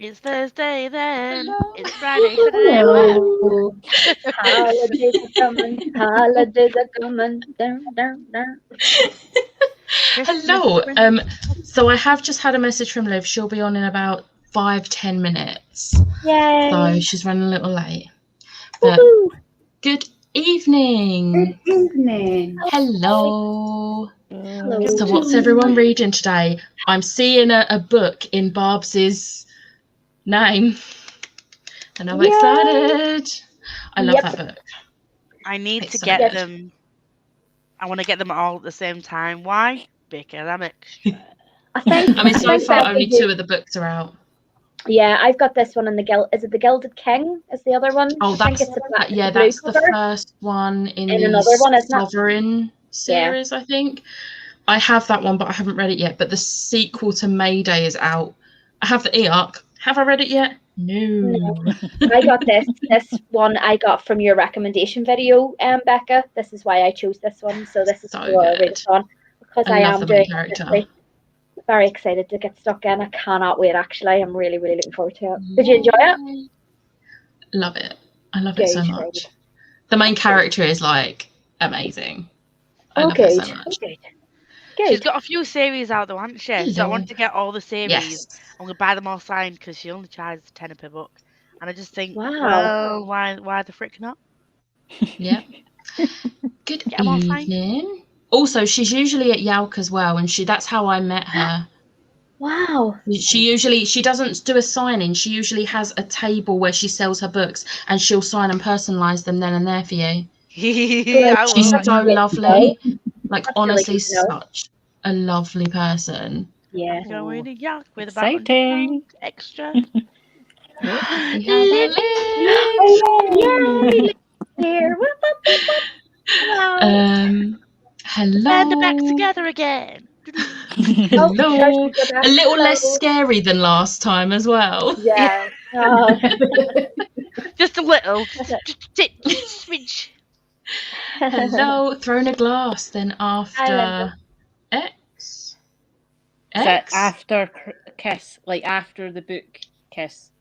It's Thursday then. Hello. It's Friday, Saturday. Hello. Holidays are coming. Holidays are coming. Dun, dun, dun. Christmas. Hello. So I have just had a message from Liv. She'll be on in about 5-10 minutes. Yay. So she's running a little late. But Woohoo. good evening. Good evening. Hello. Hello. So what's everyone reading today? I'm seeing a book in Barb's name. And I'm Yay. excited. I love Yep. that book. I need It's to so get good. them. I want to get them all at the same time. Why? Because I'm extra. I think. I mean, so think far that only we do- 2 of the books are out. Yeah, I've got this one in the Is it the Gilded King? Is the other one? Oh, I think that's it's the black. yeah, blue that's the cover. first one in And the another one, isn't it? Sovereign series, I think. I have that one, but I haven't read it yet. But the sequel to Mayday is out. I have the e-arc. Have I read it yet? No. I got this one I got from your recommendation video, Becca. This is why I chose this one. So this is So for good. read it on because I I love am the doing main it character. this week. Very excited to get stuck in. I cannot wait. Actually, I'm really looking forward to it. Did you enjoy it? Love it. I love it so Good, much. The main character is like amazing. I Oh, love her so good. much. Good. She's Good. got a few series out though, hasn't she? So I Hello. want to get all the series. Yes. I'm gonna buy them all signed because she only charges £10 per book, and I just think, Wow. well, why the frick not? Yep. Good Get 'em all signed. evening. Also, she's usually at Yalk as well, and that's how I met her. Wow. She doesn't do a signing. She usually has a table where she sells her books, and she'll sign and personalise them then and there for you. I She's will. so lovely. Like That's really honestly, good to know. such a lovely person. Yeah. Going to York with Exciting. about £100 extra. We have a Oh, yay! Here. Whoop, whoop, whoop, whoop. Hello. Hello. And they're back together again. Oh, Hello. there she goes. A little less Hello. scary than last time as well. Yeah. Oh, Just a little. that's it. Just switch. Hello. Throne of Glass. Then after Linda. X. So X. after Kiss, like after the book Kiss.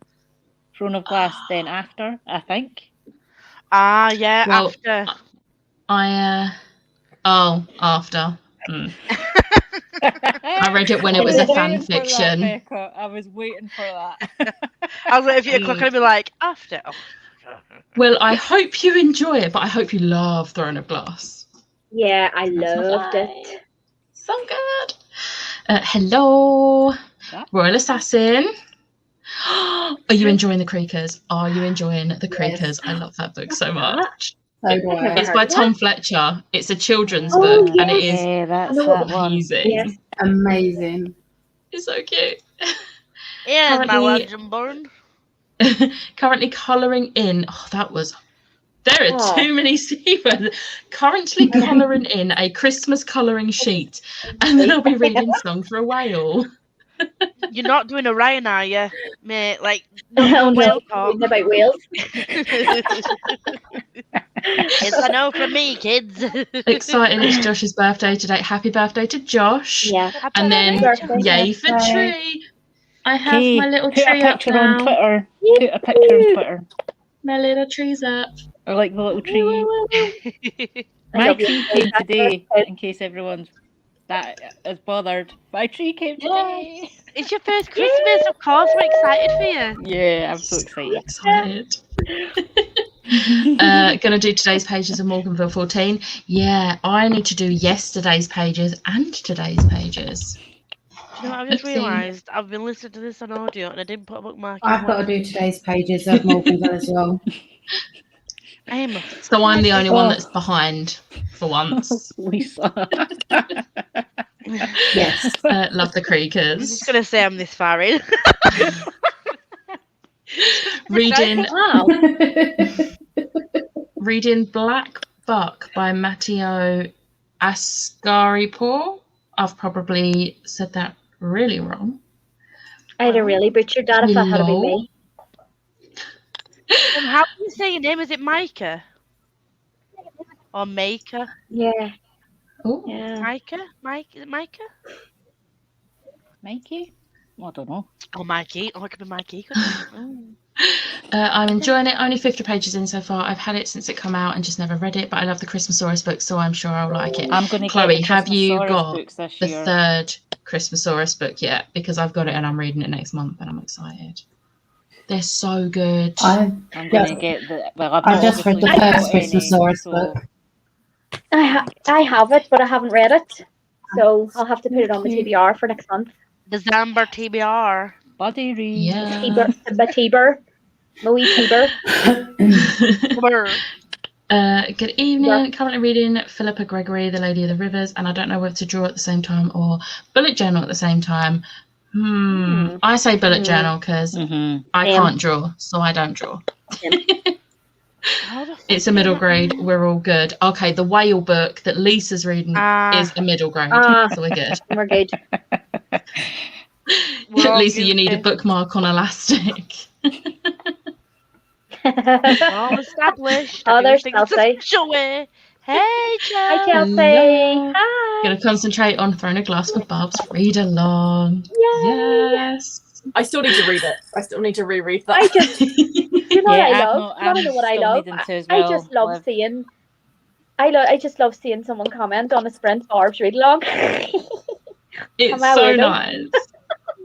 Throne of Glass, then after, I think. Ah, yeah, Well, after. After. I read it when it was a fan fiction. I was waiting for that. I was like, if you clock, I'd be like, after. Oh. Well, I hope you enjoy it, but I hope you love Throne of Glass. Yeah, I That's my loved vibe. it. So good. Hello, Yeah. Royal Assassin. Are you enjoying the Creakers? Are you enjoying the Creakers? I love that book so much. So do I. It's by Tom Fletcher. It's a children's Oh, book, and it is Yeah, that's I know that one. amazing. Yes. Amazing. It's so cute. Yeah, my Currently- legend born. Currently colouring in. There are Oh. too many Stephens. Currently colouring in a Christmas colouring sheet, and then I'll be reading Song for a Whale. You're not doing a Ryan, are you, mate? Like, Oh, no no. whale talk. Reading about whales. It's a no from me, kids. Exciting! It's Josh's birthday today. Happy birthday to Josh! Yeah. And then birthday. yay for Birthday. Tree! I have Okay, my little put tree a up picture now. on Twitter. Put a picture on Twitter. My little tree's up. Or like the little tree. I My love you. tree came Happy today, birthday. in case everyone's that is bothered. My tree came today. It's your first Christmas, of course. We're excited for you. Yeah, I'm so excited. Excited. Gonna do today's pages of Morganville 14. Yeah, I need to do yesterday's pages and today's pages. Do you know what I've just Oopsie. realised? I've been listening to this on audio and I didn't put a bookmark in I've got to do today's pages of Morganville as well. I am a So I'm the only one Oh. that's behind for once. Lisa. Yes. Love the I'm Creakers. just going to say I'm this far in. Reading Wow. reading Black Buck by Matteo Ascaripour. I've probably said that really wrong. I'd have really butchered that if that had been me. How do you say your name? Is it Micah? Or Maker? Yeah. Oh, Yeah. Micah? Mike? Is it Micah? Mikey? I don't know. Oh, Mikey. Oh, it could be Mikey. couldn't it? Oh. I'm enjoying it. Only 50 pages in so far. I've had it since it come out and just never read it, but I love the Christmasaurus book, so I'm sure I'll like it. I'm going to Chloe, get the have you Christmasaurus got books this the year. third Christmasaurus book yet? Because I've got it and I'm reading it next month and I'm excited. They're so good. I'm going Yeah. to get the. Well, I've I not just read the obviously first got any, Christmasaurus so- book. I have it, but I haven't read it. So I'll have to put it on the TBR for next month. December TBR. Bloody read. Yeah. Tiber. Moe Tiber. Blur. Good evening. Currently reading Philippa Gregory, The Lady of the Rivers, and I don't know whether to draw at the same time or bullet journal at the same time. I say bullet journal because Mm-hmm. I Damn. can't draw, so I don't draw. How the fuck It's a did middle that grade. happen? We're all good. Okay, the whale book that Lisa's reading Ah. is a middle grade, Ah. so we're good. We're good. We're all Lisa, you need a good. bookmark on Elastic. All established. Oh, there's Everything's Chelsea. official way. Hey, Hi, Chelsea. Chelsea. Hello. Hi. Gonna concentrate on throwing a glass with Bob's read along. Yay. Yes. I still need to read it. I still need to reread that. I just, you know what I I've love? not- You want to know I'm what I still love? needing to as I well, just love Liv. seeing. I just love seeing someone comment on a Sprint Barb's read along. It's Am I so weirdo? nice.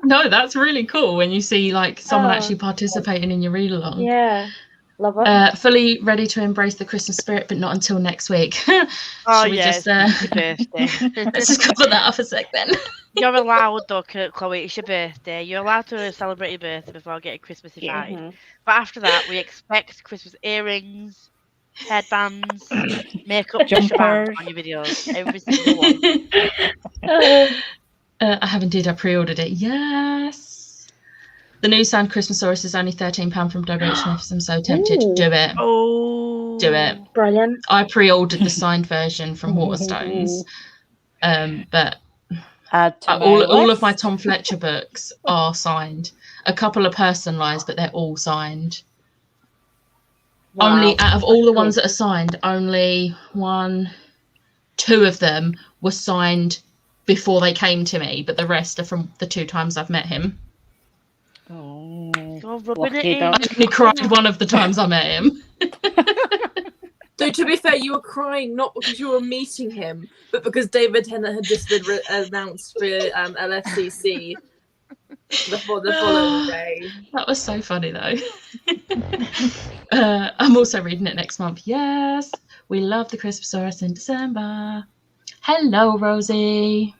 No, that's really cool when you see like someone Oh. actually participating in your read along. Yeah, love it. Fully ready to embrace the Christmas spirit, but not until next week. Oh, Shall we yeah, just, it's your birthday. let's just cover that up a sec then. You're allowed, though, Chloe. It's your birthday. You're allowed to celebrate your birthday before getting Christmassy Yeah. vibes. But after that, we expect Christmas earrings, headbands, makeup, Jumpers. on your videos. Every single one. I have indeed. I pre-ordered it. Yes. The new Sound Christmasaurus is only £13 from WH Smiths. I'm so tempted. Ooh. Do it. Oh. Do it. Brilliant. I pre-ordered the signed version from Waterstones. But Add to my all of my list. Tom Fletcher books are signed. A couple are personalised, but they're all signed. Wow. Only out of all the That's ones that are signed, only 2 of them were signed before they came to me, but the rest are from the 2 times I've met him. Oh. You're rubbing Lucky it in. duck. I only cried one of the times I met him. Though to be fair, you were crying not because you were meeting him, but because David Tennant had just been announced for LFCC the following day. That was so funny though. I'm also reading it next month. Yes, we love the Christmasaurus in December. Hello, Rosie.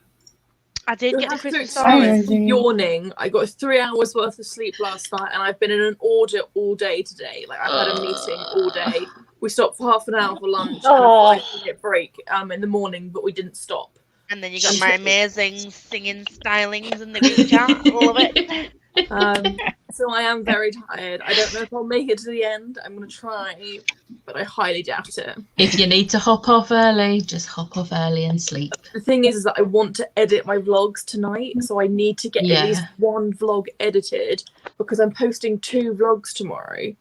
I did You get the have to Christmas excuse story. yawning. I got 3 hours worth of sleep last night, and I've been in an audit all day today. Like I've had a meeting all day. We stopped for half an hour for lunch and Oh. a 5-minute break in the morning, but we didn't stop. And then you got my amazing singing stylings in the group chat. Love it. So I am very tired. I don't know if I'll make it to the end. I'm going to try, but I highly doubt it. If you need to hop off early, just hop off early and sleep. The thing is that I want to edit my vlogs tonight, so I need to get Yeah. at least 1 vlog edited because I'm posting 2 vlogs tomorrow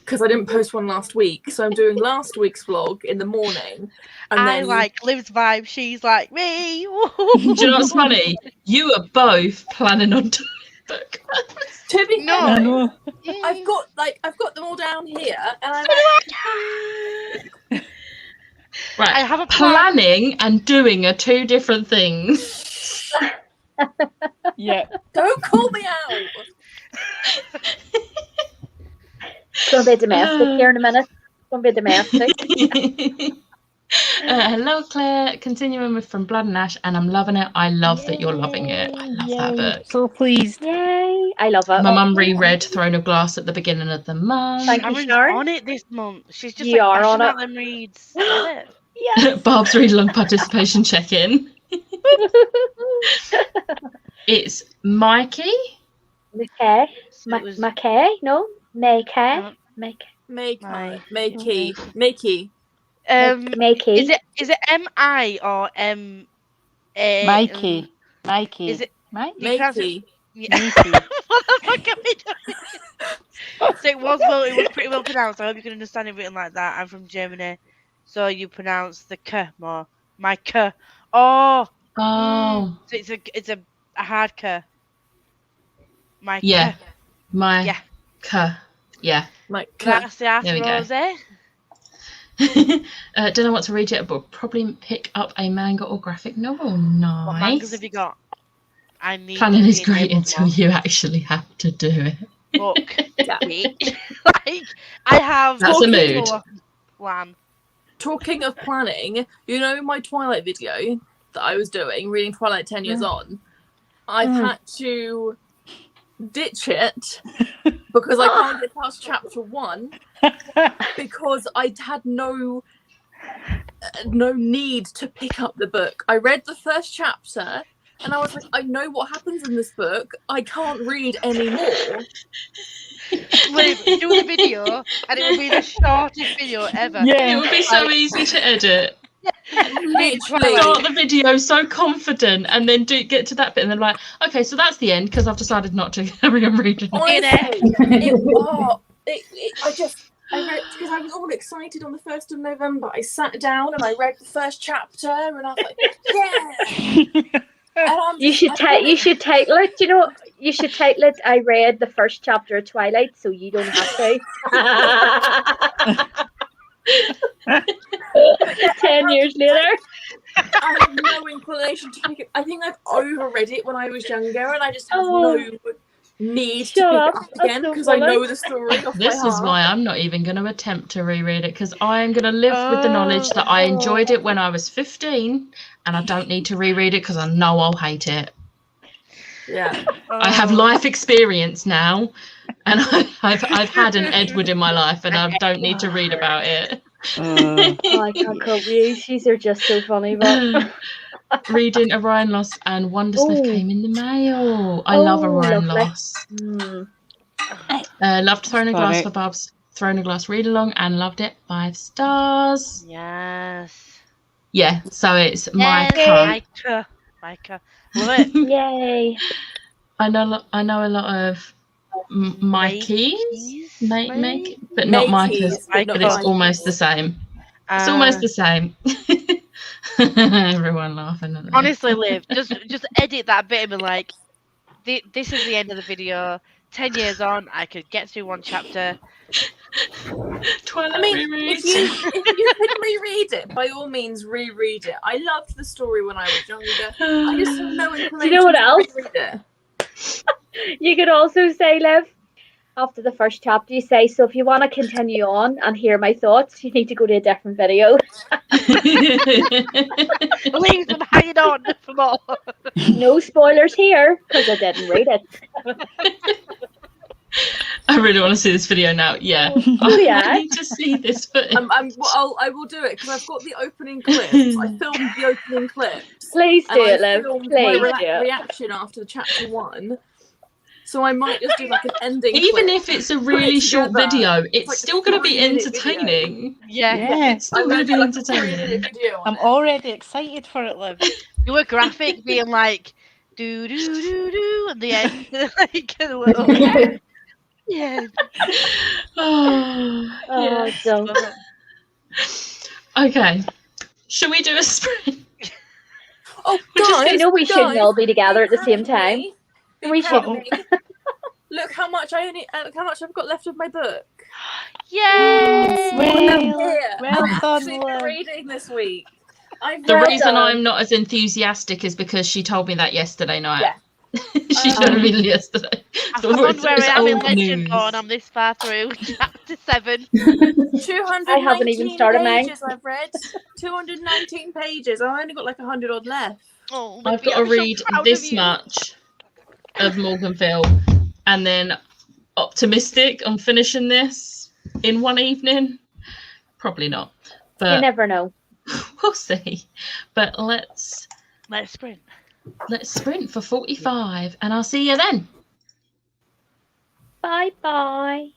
because I didn't post one last week. So I'm doing last week's vlog in the morning. And I then like Liv's vibe. She's like me. Do you know what's funny? You are both planning on doing book. to be No. I fair, know. I've got them all down here, and I'm Right. I have a plan. Planning and doing are 2 different things. Yeah. don't call me out. It's going to be domestic here in a minute. It's going to be domestic. Hello, Claire. Continuing with From Blood and Ash, and I'm loving it. I love that you're loving it. I love that book. So pleased. Yay. I love it. My mum reread Throne of Glass at the beginning of the month. Thank you, Karen's Sharon. on it this month. She's just You like are on bashing it. out them reads. Love it. Yes. Barb's read along participation check-in. It's Mikey. McKay. So it was McKay? No? Maykay? No. Maykay. Makey. Makey. is it M-I or M-A? Mikey. Mikey. Is it Mikey? Makey. Yeah. Mikey. What the fuck are we doing? So it was pretty well pronounced. I hope you can understand it written like that. I'm from Germany, so you pronounce the K more. My K. Oh, Oh, so it's a hard K. My Yeah. My Yeah. Yeah. Like, Gracias, There we go. Rose. Don't know what to read yet, but probably pick up a manga or graphic novel. What mangas Nice. have you got? I need Planning to is be great enabled until more. you actually have to do it. Look, Yeah. bitch. Like, I have That's a Talking mood. more plan. talking of planning, you know my Twilight video that I was doing, reading Twilight 10 years on, I've had to ditch it because I can't get past chapter 1 because I had no need to pick up the book. I read the first chapter and I was like, I know what happens in this book. I can't read anymore. Liv, do the video, and it will be the shortest video ever. It Yeah. would be so easy to edit. Literally. Start the video so confident and then get to that bit and then like, okay, so that's the end because I've decided not to carry on reading. Honestly, I read because I was all excited on the 1st of November. I sat down and I read the first chapter and I was like, yeah. And You should title it. You know, you should title it. I read the first chapter of Twilight, so you don't have to. 10 years later. I have no inclination to pick it. I think I've overread it when I was younger, and I just have no need to pick Shut it up. up That's again so because I know funny. the story off This by is heart. why I'm not even going to attempt to reread it because I am going to live with the knowledge that I enjoyed it when I was 15 and I don't need to reread it because I know I'll hate it. Yeah. I have life experience now and I've had an Edward in my life and I don't need to read about it. Oh, I can't cope with you. These are just so funny. But Reading Orion Lost and Wondersmith Oh. came in the mail. I love Orion lovely. Lost. Mm. Loved Throne of Got Glass it. for Bubs. Throne of Glass read along and loved it. 5 stars. Yes. Yeah, so it's my Yes, Micah. Love it. Yay. I know a lot of Mikeys, Makeys, but not Makeys, Micah's. but not But it's Mikeys. almost the same. It's almost the same. Everyone laughing at me. Honestly, Liv, just edit that bit and be like, this is the end of the video. 10 years on, I could get through one chapter. Twilight I mean, reread. if you can reread it, by all means reread it. I loved the story when I was younger. I just have no inclination Do you know what to else? reread it. You could also say, Liv, after the first chapter, you say, so if you want to continue on and hear my thoughts, you need to go to a different video. Leave them hanging on for more. No spoilers here, because I didn't read it. I really want to see this video now. Yeah. Oh, yeah. I need to see this footage. I will do it because I've got the opening clips. I filmed the opening clips. Please do And it, I Liv. filmed Please my do it. reaction after chapter 1. So I might just do like an ending Even clip. if it's a really short together. video, it's like a still going to be 3-minute video. entertaining. Yeah. It's still I'm going to be gonna do like a entertaining. 3-minute video on I'm it. already excited for it, Liv. Do a graphic being like, do, do, do, do, at the end. Like, a little, yeah. Oh, Oh, yeah. don't. Love it. Okay. Should we do a sprint? Oh, Which is- guys, You know we shouldn't guys, all be together at the be same proud of time. me. Be We proud of shouldn't. me. Look how much look how much I've got left of my book. Yay! Here. Well I've done, actually been Liv. reading this week. I've The Well reason done. I'm not as enthusiastic is because she told me that yesterday night. Yeah. She showed me yesterday. I'm So on it's where I am in old Legend news. Dawn. I'm this far through. Chapter 7. 219 I haven't even started mine. pages I've read. 219 pages. I've only got like 100 odd left. Oh, I've Libby, got to I'm so read proud of this you. much of Morganville and then optimistic on finishing this in one evening. Probably not, You but never know. we'll see. But let's Sprint. sprint for 45 and I'll see you then. Bye-bye.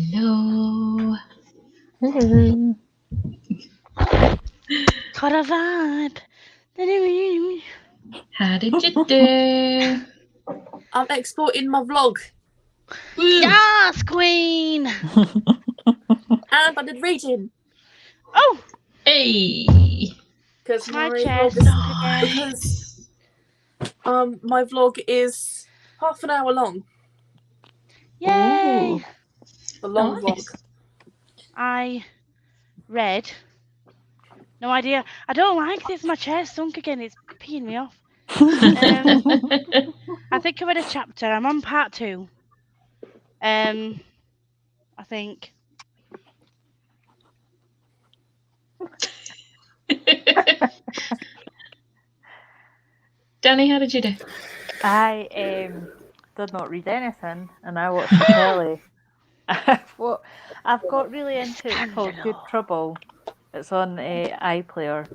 Hello. Hello. Got a vibe. How did you do? I'm exporting my vlog, Woo. Yes, Queen. and I did reading Oh, Hey. because my my chest. vlog is, because my vlog is half an hour long. Yay! A long Nice. vlog. I read. No idea. I don't like this. My chair's sunk again. It's peeing me off. I think I read a chapter. I'm on part 2. I think. Danny, how did you do? I did not read anything, and I watched the telly. I've got really into it called Good Trouble. It's on iPlayer,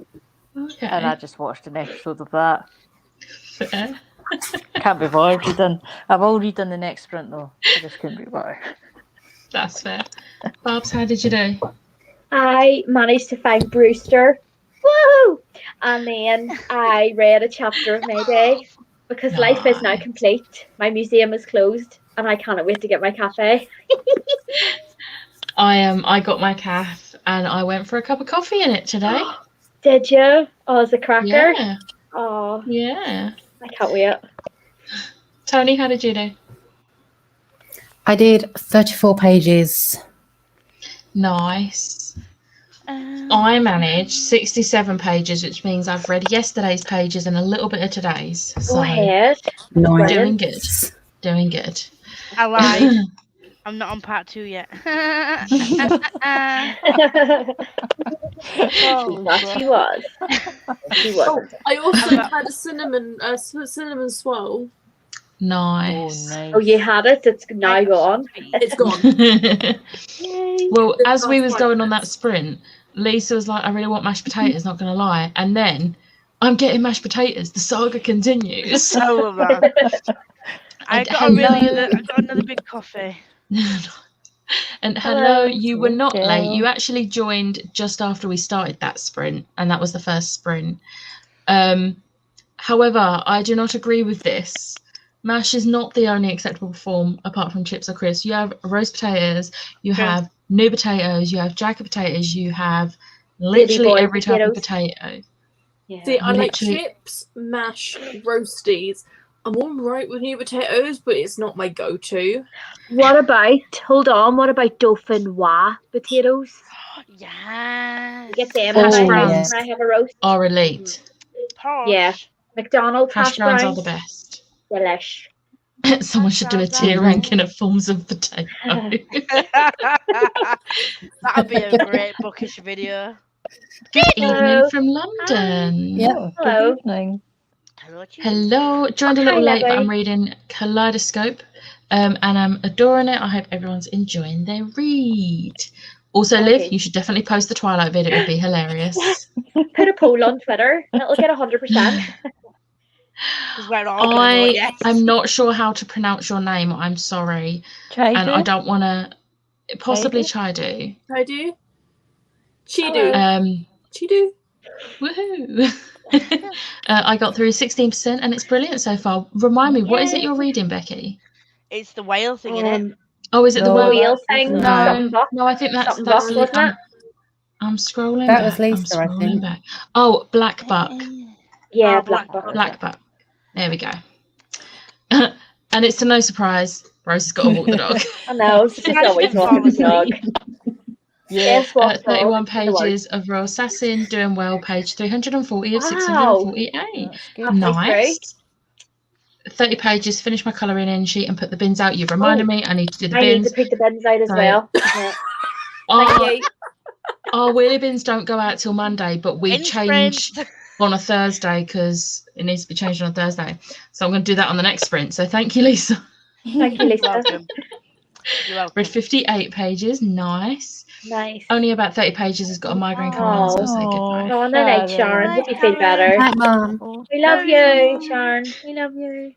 Okay. and I just watched an episode of that. Fair. Can't be bothered reading. I will read in the next sprint though. I just couldn't be bothered. That's fair. Babs, how did you do? I managed to find Brewster. Woohoo! And then I read a chapter of Mayday because life is now Nice. complete. My museum is closed and I cannot wait to get my cafe. I got my calf and I went for a cup of coffee in it today. Did you? Oh, it's a cracker. Yeah. Oh, Yeah. I can't wait. Tony, how did you do? I did 34 pages. Nice. I managed 67 pages, which means I've read yesterday's pages and a little bit of today's. Go So ahead. Nice. doing good. Doing good. I lied. I'm not on part 2 yet. That she was. She was. I also had a cinnamon swirl. Nice. nice. Oh, you had it. It's now gone. It's gone. Well, as we was going on that sprint, Lisa was like, I really want mashed potatoes, not going to lie. And then I'm getting mashed potatoes. The saga continues. So of that. I got another big coffee. And hello, you were not Hello. late. You actually joined just after we started that sprint, and that was the first sprint. However, I do not agree with this. Mash is not the only acceptable form apart from chips or crisps. You have roast potatoes, you have new potatoes, you have jacket potatoes, you have literally boy every type of potatoes. potato. Yeah. See, I like Literally- chips, mash, roasties. I'm all right with new potatoes, but it's not my go-to. What about, hold on, what about dauphinoise potatoes? Yes. You get them Hash and browns. I have a roast. Are elite. Posh. Yeah. McDonald's Hash browns are the best. Delish. Someone should do a browns are tier the ranking of forms of potato. That'd be a great bookish video. Good Hello. evening from London. Yep. Hello. Good evening. Hello, Chief. Hello. Joined a Hi, little late, but lovely. I'm reading Kaleidoscope, and I'm adoring it. I hope everyone's enjoying their read. Also, Liv, Okay. you should definitely post the Twilight video. It'd be hilarious. Put a poll on Twitter. It'll get 100%. 'Cause we're all gonna vote yes. I'm not sure how to pronounce your name. I'm sorry, Try and to. I don't want to. Possibly Chidu. I do. Chidu. Chidu. Woohoo! I got through 16%, and it's brilliant so far. Remind me, what is it you're reading, Becky? It's the whale thing, innit? Oh, is it the No, whale? Wheel thing. No, Something box. no, I think that's Something box, wasn't it? I'm scrolling. That back. was Lisa, I I'm scrolling think. back. Oh, Black Buck. Yeah, Oh, black Black box. Black Buck. There we go. And it's to no surprise, Rose has got to walk the dog. I know, she's Imagine always it walking the dog. falling Yes, walk the dog 31 in the woods. pages of Royal Assassin, doing well, page 340 of Wow. 648. That's good. Nice. 30 pages, finish my colouring in sheet and put the bins out. You've reminded me, I need to do the I need bins. to put the bins out as So- well. Yeah. Our, Thank you. our wheelie bins don't go out till Monday, but we In change sprint. on a Thursday because it needs to be changed on a Thursday. So I'm going to do that on the next sprint. So thank you, Lisa. Thank you, You're Lisa. welcome. You're welcome. Read 58 pages. Nice. Nice. Only about 30 pages has got a migraine coming on, so I'll say goodbye. Go on the night, Sharon. Hope you feel better. Hi, Mum. We love you, Sharon. We love you.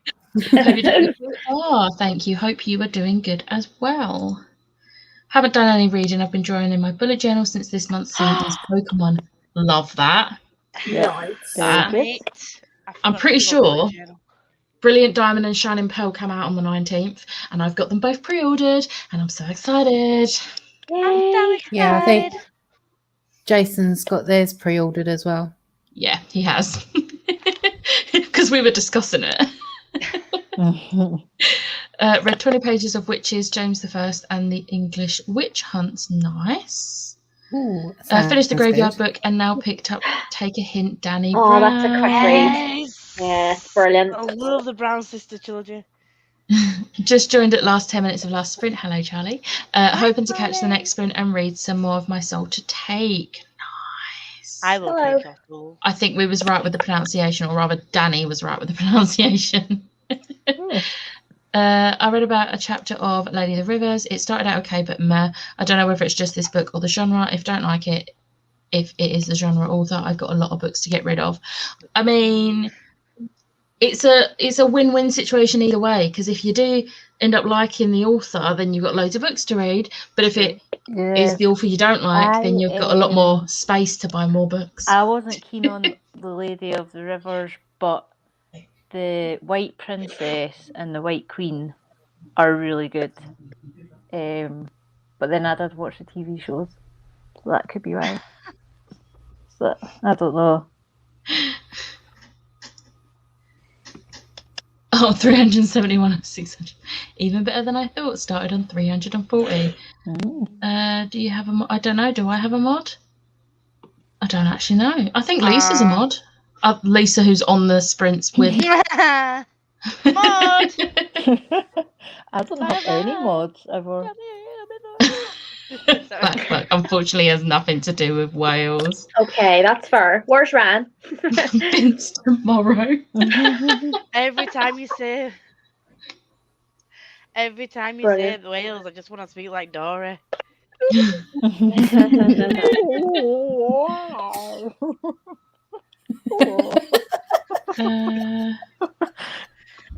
Hope you're doing- oh, thank you. Hope you are doing good as well. Haven't done any reading. I've been drawing in my bullet journal since this month's theme is Pokemon. Love that. Yeah. Nice. That. Mate, I I'm forgot pretty to do my bullet sure journal. Brilliant Diamond and Shining Pearl come out on the 19th, and I've got them both pre-ordered, and I'm so excited. I'm so Yay. excited. Yeah, I think Jason's got theirs pre-ordered as well. Yeah, he has. Because we were discussing it. Read 20 pages of Witches, James I, and the English Witch Hunts. Nice. Ooh, Finished the sounds Graveyard good. Book and now picked up Take a Hint, Danny Oh, Brown. that's a quick read. Yes. Yeah, it's brilliant. I love the Brown sister trilogy. Just joined at last 10 minutes of last sprint. Hello, Charlie. Hoping to catch the next sprint and read some more of My Soul to Take. Nice. I will Hello. take your soul. I think we was right with the pronunciation, or rather Danny was right with the pronunciation. I read about a chapter of Lady of the Rivers. It started out okay, but meh. I don't know whether it's just this book or the genre. If don't like it, if it is the genre author, I've got a lot of books to get rid of. I mean, it's a win-win situation either way, because if you do end up liking the author, then you've got loads of books to read. But if it is the author you don't like, then you've got a lot more space to buy more books. I wasn't keen on The Lady of the Rivers, but the White Princess and the White Queen are really good. But then I did watch the TV shows, so that could be why. So I don't know. Oh, 371 of 600. Even better than I thought. Started on 340. Do you have a mod? I don't know. Do I have a mod? I don't actually know. I think Lisa's a mod. Lisa, who's on the sprints with. Mod. I don't have any mods ever. That unfortunately has nothing to do with Wales. Okay, that's fair. Where's Ran? Vince tomorrow. Every time you say Brilliant. Wales, I just want to speak like Dory.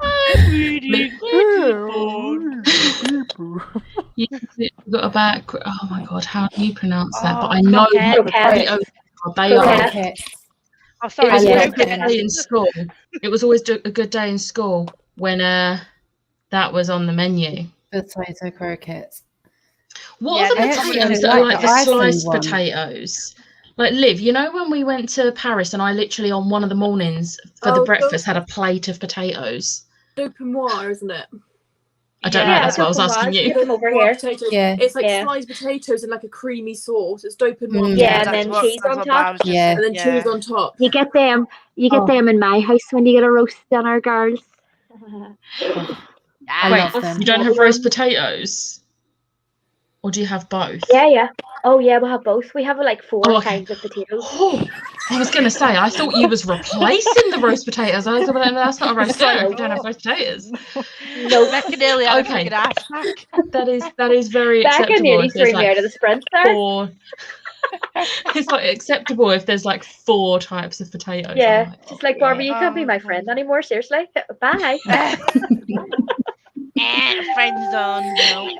I'm reading. You got about. Oh my god, how do you pronounce that? But I know croquette. what potatoes are. They are. Croquette. Okay. Oh, It sorry. was Yeah. always a croquette. good day in school. It was always a good day in school when that was on the menu. Potato croquettes. What Yeah, are the I actually potatoes really that are like like the the icing sliced one. potatoes? Like Liv, you know when we went to Paris and I literally on one of the mornings for the Oh, breakfast had a plate of potatoes. Dauphinoise, isn't it? I don't know. Yeah, That's what I was asking you. Get them over What here. potatoes? Yeah. It's like Yeah. sliced potatoes and like a creamy sauce. It's dauphinoise. Yeah, and that's then what- cheese that's on what top. I was just Yeah. And then saying, cheese on top. You get them. You get Oh. them in my house when you get a roast dinner, girls. I Wait, love them. You don't have roast potatoes, or do you have both? Yeah. Oh yeah, we'll have both. We have like 4 Oh, okay. kinds of potatoes. Oh, I was going to say, I thought you was replacing the roast potatoes. I was like, that's not a roast dinner if you don't have roast potatoes. No, Becca nearly had Okay. a freaking heart attack. That is very Becca acceptable. nearly If there's threw me out of the sprint there. 4. It's like acceptable if there's like 4 types of potatoes. Yeah, I'm like, just like okay. Barbie, you can't be my friend anymore. Seriously, bye. Friend zone, no.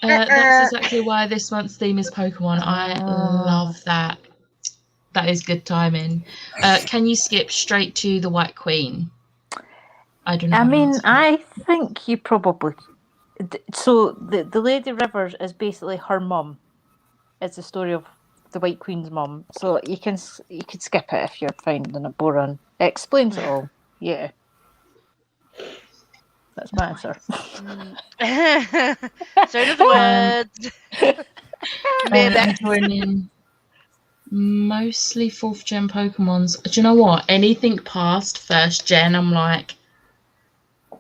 That's exactly why this month's theme is Pokemon. I love that. That is good timing. Can you skip straight to the White Queen? I do not. I have an mean, answer. I think you probably. So the Lady Rivers is basically her mum. It's the story of the White Queen's mum. So you could skip it if you're finding it boring. It explains it all. Yeah. That's my answer. So in other words, maybe. I'm joining mostly 4th gen Pokemons. Do you know what? Anything past 1st gen, I'm like,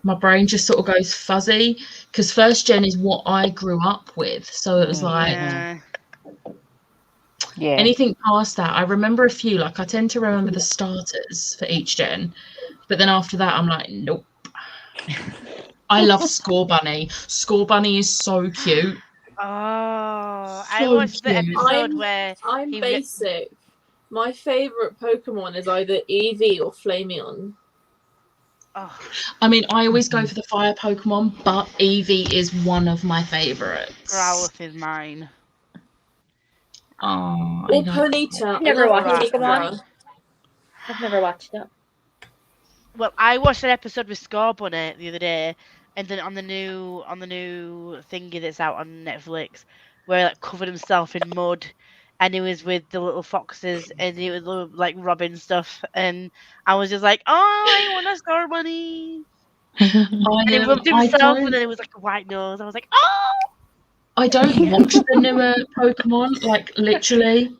my brain just sort of goes fuzzy because 1st gen is what I grew up with. So it was like Yeah. Yeah. anything past that. I remember a few. Like I tend to remember the starters for each gen, but then after that, I'm like, nope. I love Scorbunny. Scorbunny is so cute. Oh, I So watched the cute. episode where I'm He- basic. My favourite Pokemon is either Eevee or Flameon. oh, I mean, I always go for the fire Pokemon, but Eevee is one of my favourites. Growlithe is mine. Oh, Or Ponyta. Never I love watched Ponyta. Pokemon. I've never watched it. Well, I watched an episode with Scorbunny the other day, and then on the new thingy that's out on Netflix, where he, like, covered himself in mud, and he was with the little foxes, and he was like robbing stuff, and I was just like, oh, I want a Scorbunny. And he rubbed himself, and then it was like a white nose. I was like, oh. I don't watch the newer Pokemon. Like literally,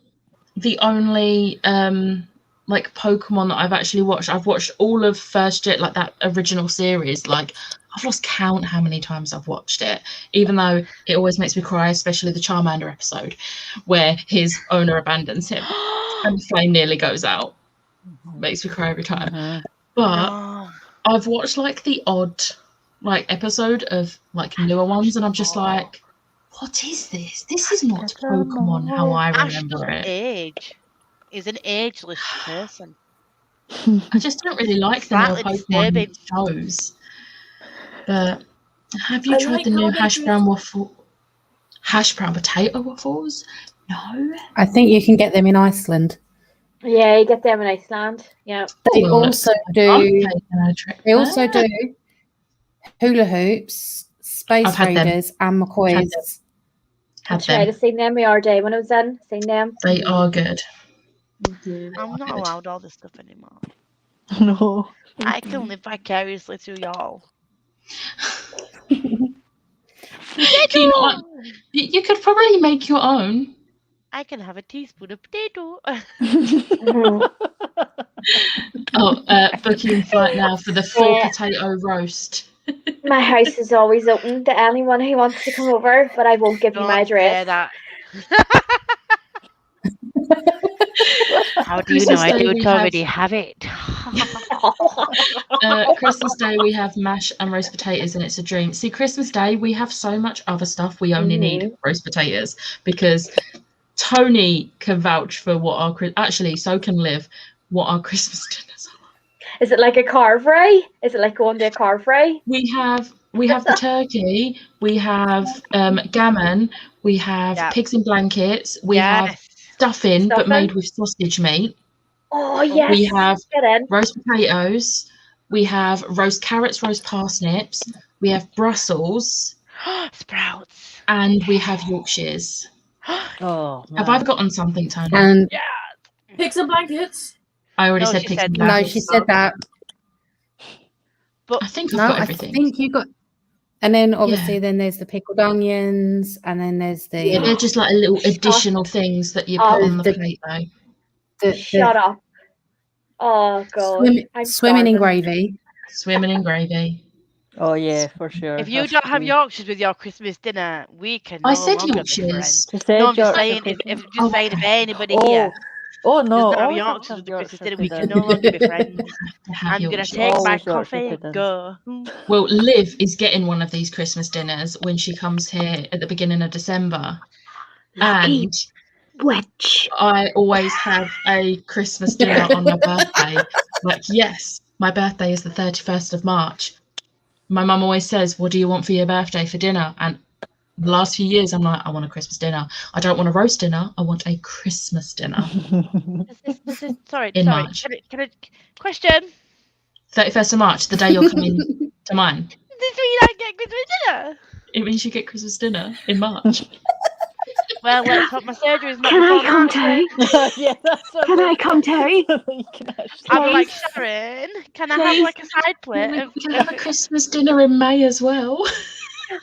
the only like Pokemon that I've actually watched, I've watched all of first gen, like that original series. Like I've lost count how many times I've watched it, even though it always makes me cry, especially the Charmander episode where his owner abandons him and Flame nearly goes out. Makes me cry every time. But No. I've watched like the odd like episode of like newer ones, and I'm just like, what is this? This is not Pokemon how I Ash remember doesn't it. age. He's an ageless person. I just don't really like the newer Slightly Pokemon disturbing. shows. But have you I tried like the how new they hash do- brown potato waffles? No. I think you can get them in Iceland. Yeah, you get them in Iceland. Yeah. They Well, also I'm do. taking a trip They also there. do hula hoops, Space I've had them. Raiders, and McCoys. I Had tried to them. see them the other day when I was in. Seen them. They are good. I'm not Good. allowed all this stuff anymore. No. I can live vicariously through y'all. Do you know what? You could probably make your own. I can have a teaspoon of potato. Booking flight now for the full Yeah. potato roast. My house is always open to anyone who wants to come over, but I won't give you my Don't say address. that. How do Christmas Day we have it? Christmas Day we have mash and roast potatoes, and it's a dream. See, Christmas Day we have so much other stuff. We only need roast potatoes because Tony can vouch for what our actually so can Liv what our Christmas dinners are. Is it like a car fry? Is it like going to a car fry? We have the turkey, we have gammon, we have Yeah. pigs in blankets, we have Yes. stuffing but Stuffing? made with sausage meat. Oh yes. We have Get in. roast potatoes, we have roast carrots, roast parsnips, we have Brussels, Sprouts. and we have Yorkshires. Oh, Have I forgotten something, Tony? And Pigs and blankets. I already No, said she pigs said and no. no, blankets. she said that. But I think I've No, got I everything. think you got. And then obviously, then there's the pickled onions, and then there's the Yeah, they're just like little additional things that you put on the the- plate, though. the Shut up. Oh god. I'm swimming in starving. gravy. Swimming in gravy. Oh yeah, for sure. if you Has don't to have be. Yorkshires with your Christmas dinner, we can I no said longer be Yorkshires. friends. She said No, I'm just Yorkshire saying, Christmas. if just saying, if anybody Oh, here oh no! does not have always have Yorkshires to with have the Christmas Yorkshire dinner, for we can dinner. no longer be friends. To have I'm gonna Yorkshires. take my Always Yorkshire coffee and puddings. go. Well, Liv is getting one of these Christmas dinners when she comes here at the beginning of December. Lucky And witch. I always have a Christmas dinner on my birthday. Like, yes, my birthday is the 31st of March. My mum always says, what do you want for your birthday for dinner? And the last few years, I'm like, I want a Christmas dinner. I don't want a roast dinner. I want a Christmas dinner. This is sorry. In sorry. March. Can I question? 31st of March, the day you're coming to mine. Does this mean I get Christmas dinner? It means you get Christmas dinner in March. Well, let's hope my surgery's not Can I before come, March. Terry? Yeah, that's what Can I come, Terry? You can actually. I'm like Please? Sharon. Can I have like a side plate of? We can have a Christmas dinner in May as well.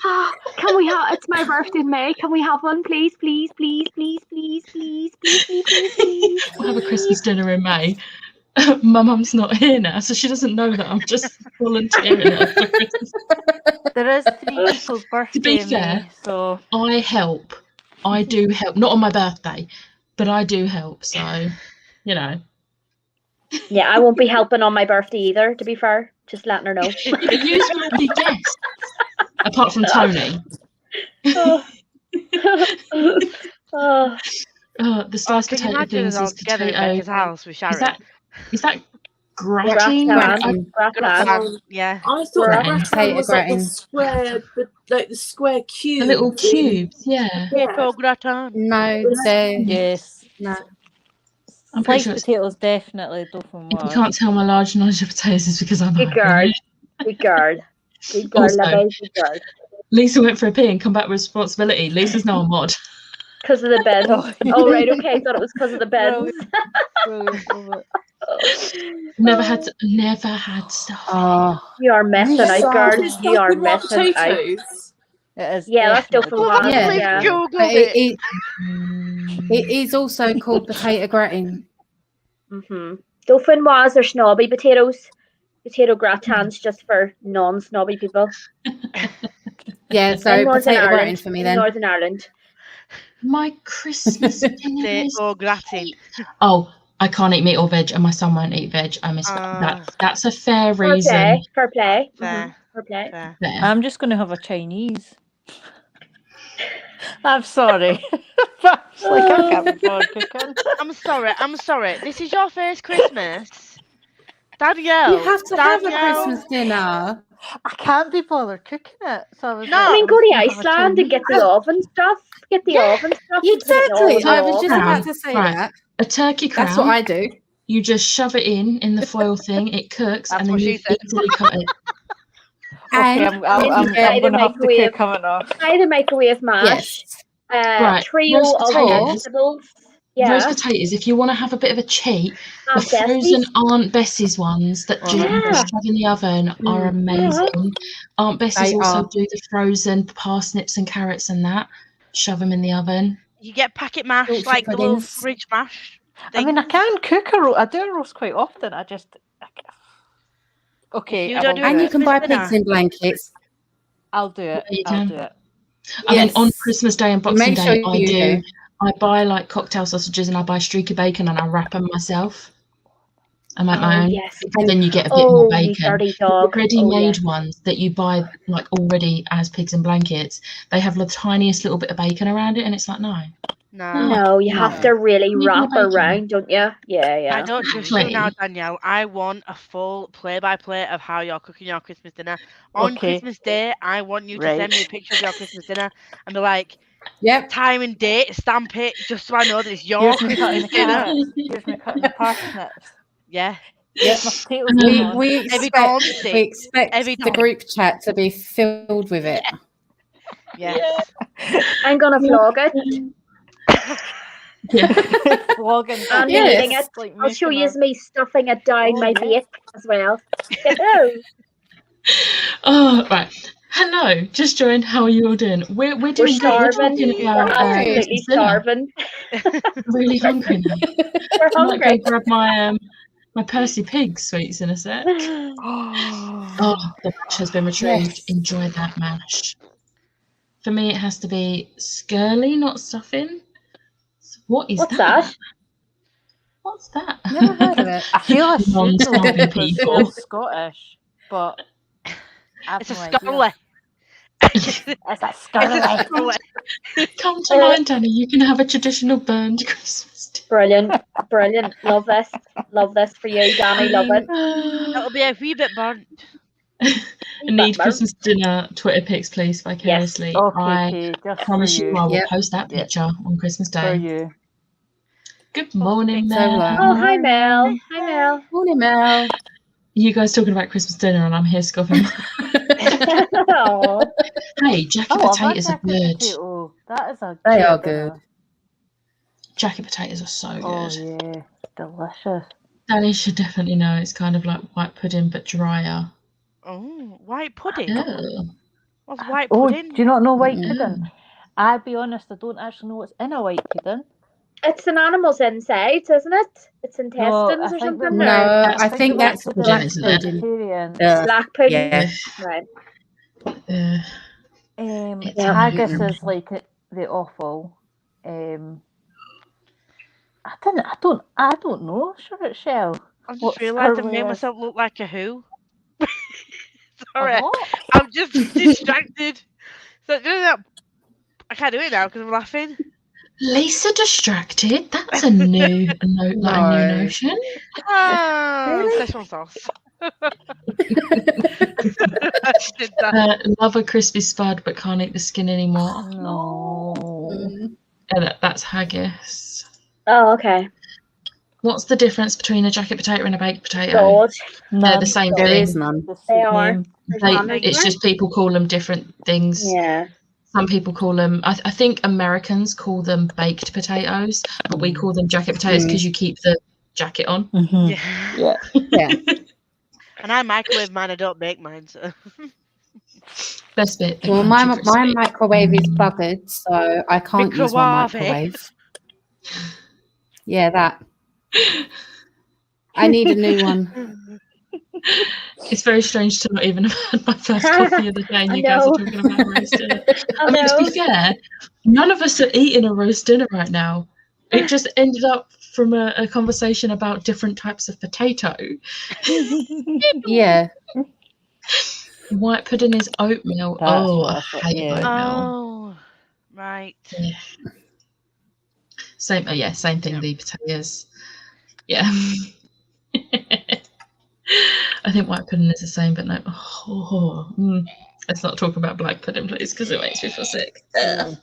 Ah, can we have? It's my birthday in May. Can we have one, please, please, please, please, please, please, please, please, please, please? We'll have a Christmas dinner in May. My mum's not here now, so she doesn't know that I'm just volunteering it for Christmas. There is 3 people's birthday in fair, May, so I help. I do help. Not on my birthday, but I do help. So, you know. Yeah, I won't be helping on my birthday either. To be fair, just letting her know. You will be guests. Apart from Tony. Oh. Oh. The sliced Can you potato imagine things us all is together in Becca's potato. house with Sharon? Is that Gratin. Gratin. Gratin, yeah. I thought Gratin. gratin was like the Gratin. square, the square cube. The little cubes, yeah. Potato gratin. No, they Yes. no. I'm pretty Sliced sure it's, potatoes definitely if you dauphinoise. can't tell my large knowledge of potatoes is because I'm Good hungry. girl. Good girl. Good girl, Also- Libby. Good girl. Lisa went for a pee and come back with responsibility. Lisa's now a mod. Because of the bins. Oh. Oh, right, okay. I thought it was because of the bins. Brilliant, love it. Never had stuff. Oh, You are missing out, So girl. it's You are like white missing out. potatoes. It is Yeah, that's definitely dauphinoise, I've yeah. Googled but it. it is also called potato gratin. Mm-hmm. Dauphinoise or snobby potatoes. Potato gratins just for non-snobby people. Yeah, so in Northern potato gratin Ireland. for me in then. Northern Ireland. My Christmas dinners. Potato gratin. Oh, I can't eat meat or veg, and my son won't eat veg. I miss that. That's a fair Fair reason. play. Fair play. Fair. Mhm, fair play. Fair. There. I'm just going to have a Chinese. I'm sorry. It's like I can't be bothered cooking. I'm sorry. This is your first Christmas. Danielle. You have to have a Danielle. Christmas dinner. I can't be bothered cooking it. So I was No. like, I mean, I'm go to gonna have a Iceland and get the Chinese. oven stuff. Get the oven stuff. and put it Exactly. all I in was the just oven. about to say Right. that. A turkey crown. That's what I do. You just shove it in the foil thing. It cooks, That's and then what you she said. easily cut it. Okay, And I'm Inside the going to have to microwave. cook coming off. Try the microwave mash. yes, Right, Trio roast of potatoes. vegetables. Roast Yeah. potatoes. If you want to have a bit of a cheat, the Aunt frozen Bessie's. Aunt Bessie's ones that just Yeah. shove in the oven are amazing. Aunt Bessie's They also are. do the frozen parsnips and carrots and that. Shove them in the oven. You get packet mash, Yorkshire like the little puddings. fridge mash. I mean, I can cook a roast. I do a roast quite often. Okay, You I don't will do and do you it. can buy Christmas pigs in blankets. I'll do it. You I'll can. do it. I mean, on Yes. Christmas Day and Boxing Make Day, sure I you do. do. I buy like cocktail sausages and I buy streaky bacon and I wrap them myself. I make my Oh, own. yes. Because then you get a bit more Oh, you bacon. dirty The dog. ready-made Oh, ones that you buy like already as pigs in blankets, they have the tiniest little bit of bacon around it, and it's like no. No. No, you No. have to really Leave wrap the bacon. around, don't you? Yeah, I yeah. don't trust Plain. you now, Danielle. I want a full play-by-play of how you're cooking your Christmas dinner. On Okay. Christmas Day, I want you to send me a Right. picture of your Christmas dinner and be like, Yep. time and date, stamp it, just so I know that it's your Here's me cutting Christmas the dinner. carrots. Here's me cutting the parsnips. Yeah. Here's my potatoes. We- going on. We Every expect, dawn we stick. expect Every the dawn. group chat to be filled with it. Yes. I'm gonna vlog it Yeah. Vlogging. and Yes. eating it. Like I'll show making you a- me stuffing it down Oh, my yeah. bake as well. Oh, right. Hello, just joined. How are you all doing? We're We're doing good. We're starving. talking We're about absolutely Christmas dinner. starving. I'm really hungry now. We're I might go hungry. grab my Percy Pig sweets in a sec. Oh, the mash has been retrieved. Yes. Enjoy that mash. For me, it has to be skirly, not stuffing. So what is What's that? What's that? Never heard of it. I feel I should know Non-snobby because people. I'm Scottish, but I've It's a no idea. scully. It's a It's a scully. scully. Come to mine, Danny. You can have a traditional burned Christmas dinner. Brilliant. Brilliant. Love this. Love this for you, Danny. Love it. It'll be a wee bit burnt. I need But- Christmas dinner Twitter pics, please, vicariously. Okay, I okay, just promise for you you. I will Yep. post that Yep. picture on Christmas For Day. you. Good morning, So Mel. loud. Oh, hi, Mel. Hi, Mel. Morning, Mel. You guys talking about Christmas dinner and I'm here scoffing. Aw. Hey, jacket Oh, I've had potatoes are jacket good. potato. That is a They good are dinner. good. Jacket potatoes are so Oh good. yeah, delicious. Danny should definitely know it's kind of like white pudding but drier. Oh, white pudding. Ew. What's white Oh, pudding? do you not know white Mm. pudding? I'll be honest, I don't actually know what's in a white pudding. It's an animal's insides, isn't it? It's No, intestines I or think something. No, or I think that's pudding, black isn't it? pudding. vegetarian. black pudding. Yeah. Right. Ugh. Haggis Yeah. is like the offal. I don't know. Sure, it shall. I just What's realised I curly made is- myself look like a who. A Sorry, what? I'm just distracted. So doing that, I can't do it now because I'm laughing. Lisa distracted. That's a new note, like a new No. notion. Oh, Really? Szechuan sauce. I did that. Love a crispy spud, but can't eat the skin anymore. No. Mm. That's haggis. Oh, okay. What's the difference between a jacket potato and a baked potato? God, They're the same There thing. is none. they are. Name. There's They, none, isn't it's there? just people call them different things. Yeah. Some people call them, I think Americans call them baked potatoes, but we call them jacket potatoes because you keep the jacket on. Mhm. Yeah. Yeah. Yeah. And I microwave mine. I don't bake mine. So. Best bit. they're Well, crunchy, my crispy. microwave is buggered, so I can't use my Microwave. microwave. Yeah, that. I need a new one. It's very strange to not even have had my first coffee of the day and I you guys are know. talking about roast dinner. I I mean, to know. be fair, none of us are eating a roast dinner right now. It just ended up from a conversation about different types of potato. Yeah. White pudding is oatmeal. That's Oh, what I I thought, hate yeah. oatmeal. Oh, right. Yeah. Same thing, Yeah. the potatoes. Yeah. I think white pudding is the same, but no. Let's not talk about black pudding, please, because it makes me feel sick. Ugh.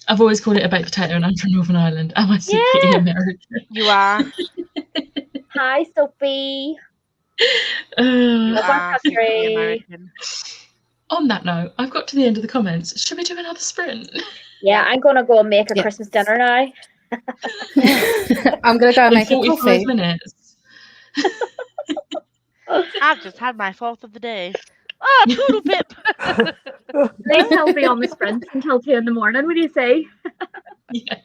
I've always called it a baked potato, and I'm from Northern Ireland. Am I secretly Yeah. American? You are. Hi, Sophie. You Love Uh, our are secretly country. American. on that note, I've got to the end of the comments. Should we do another sprint? Yeah, I'm gonna go and make a Yes. Christmas dinner now. I'm going to go and In make a 45 coffee. minutes. I've just had my 4th of the day. Oh, toodle pip. Please help me on the sprint until 2 in the morning. What do you say? Yeah.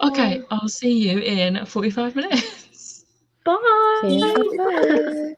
Okay, I'll see you in 45 minutes. Bye. See you. Bye.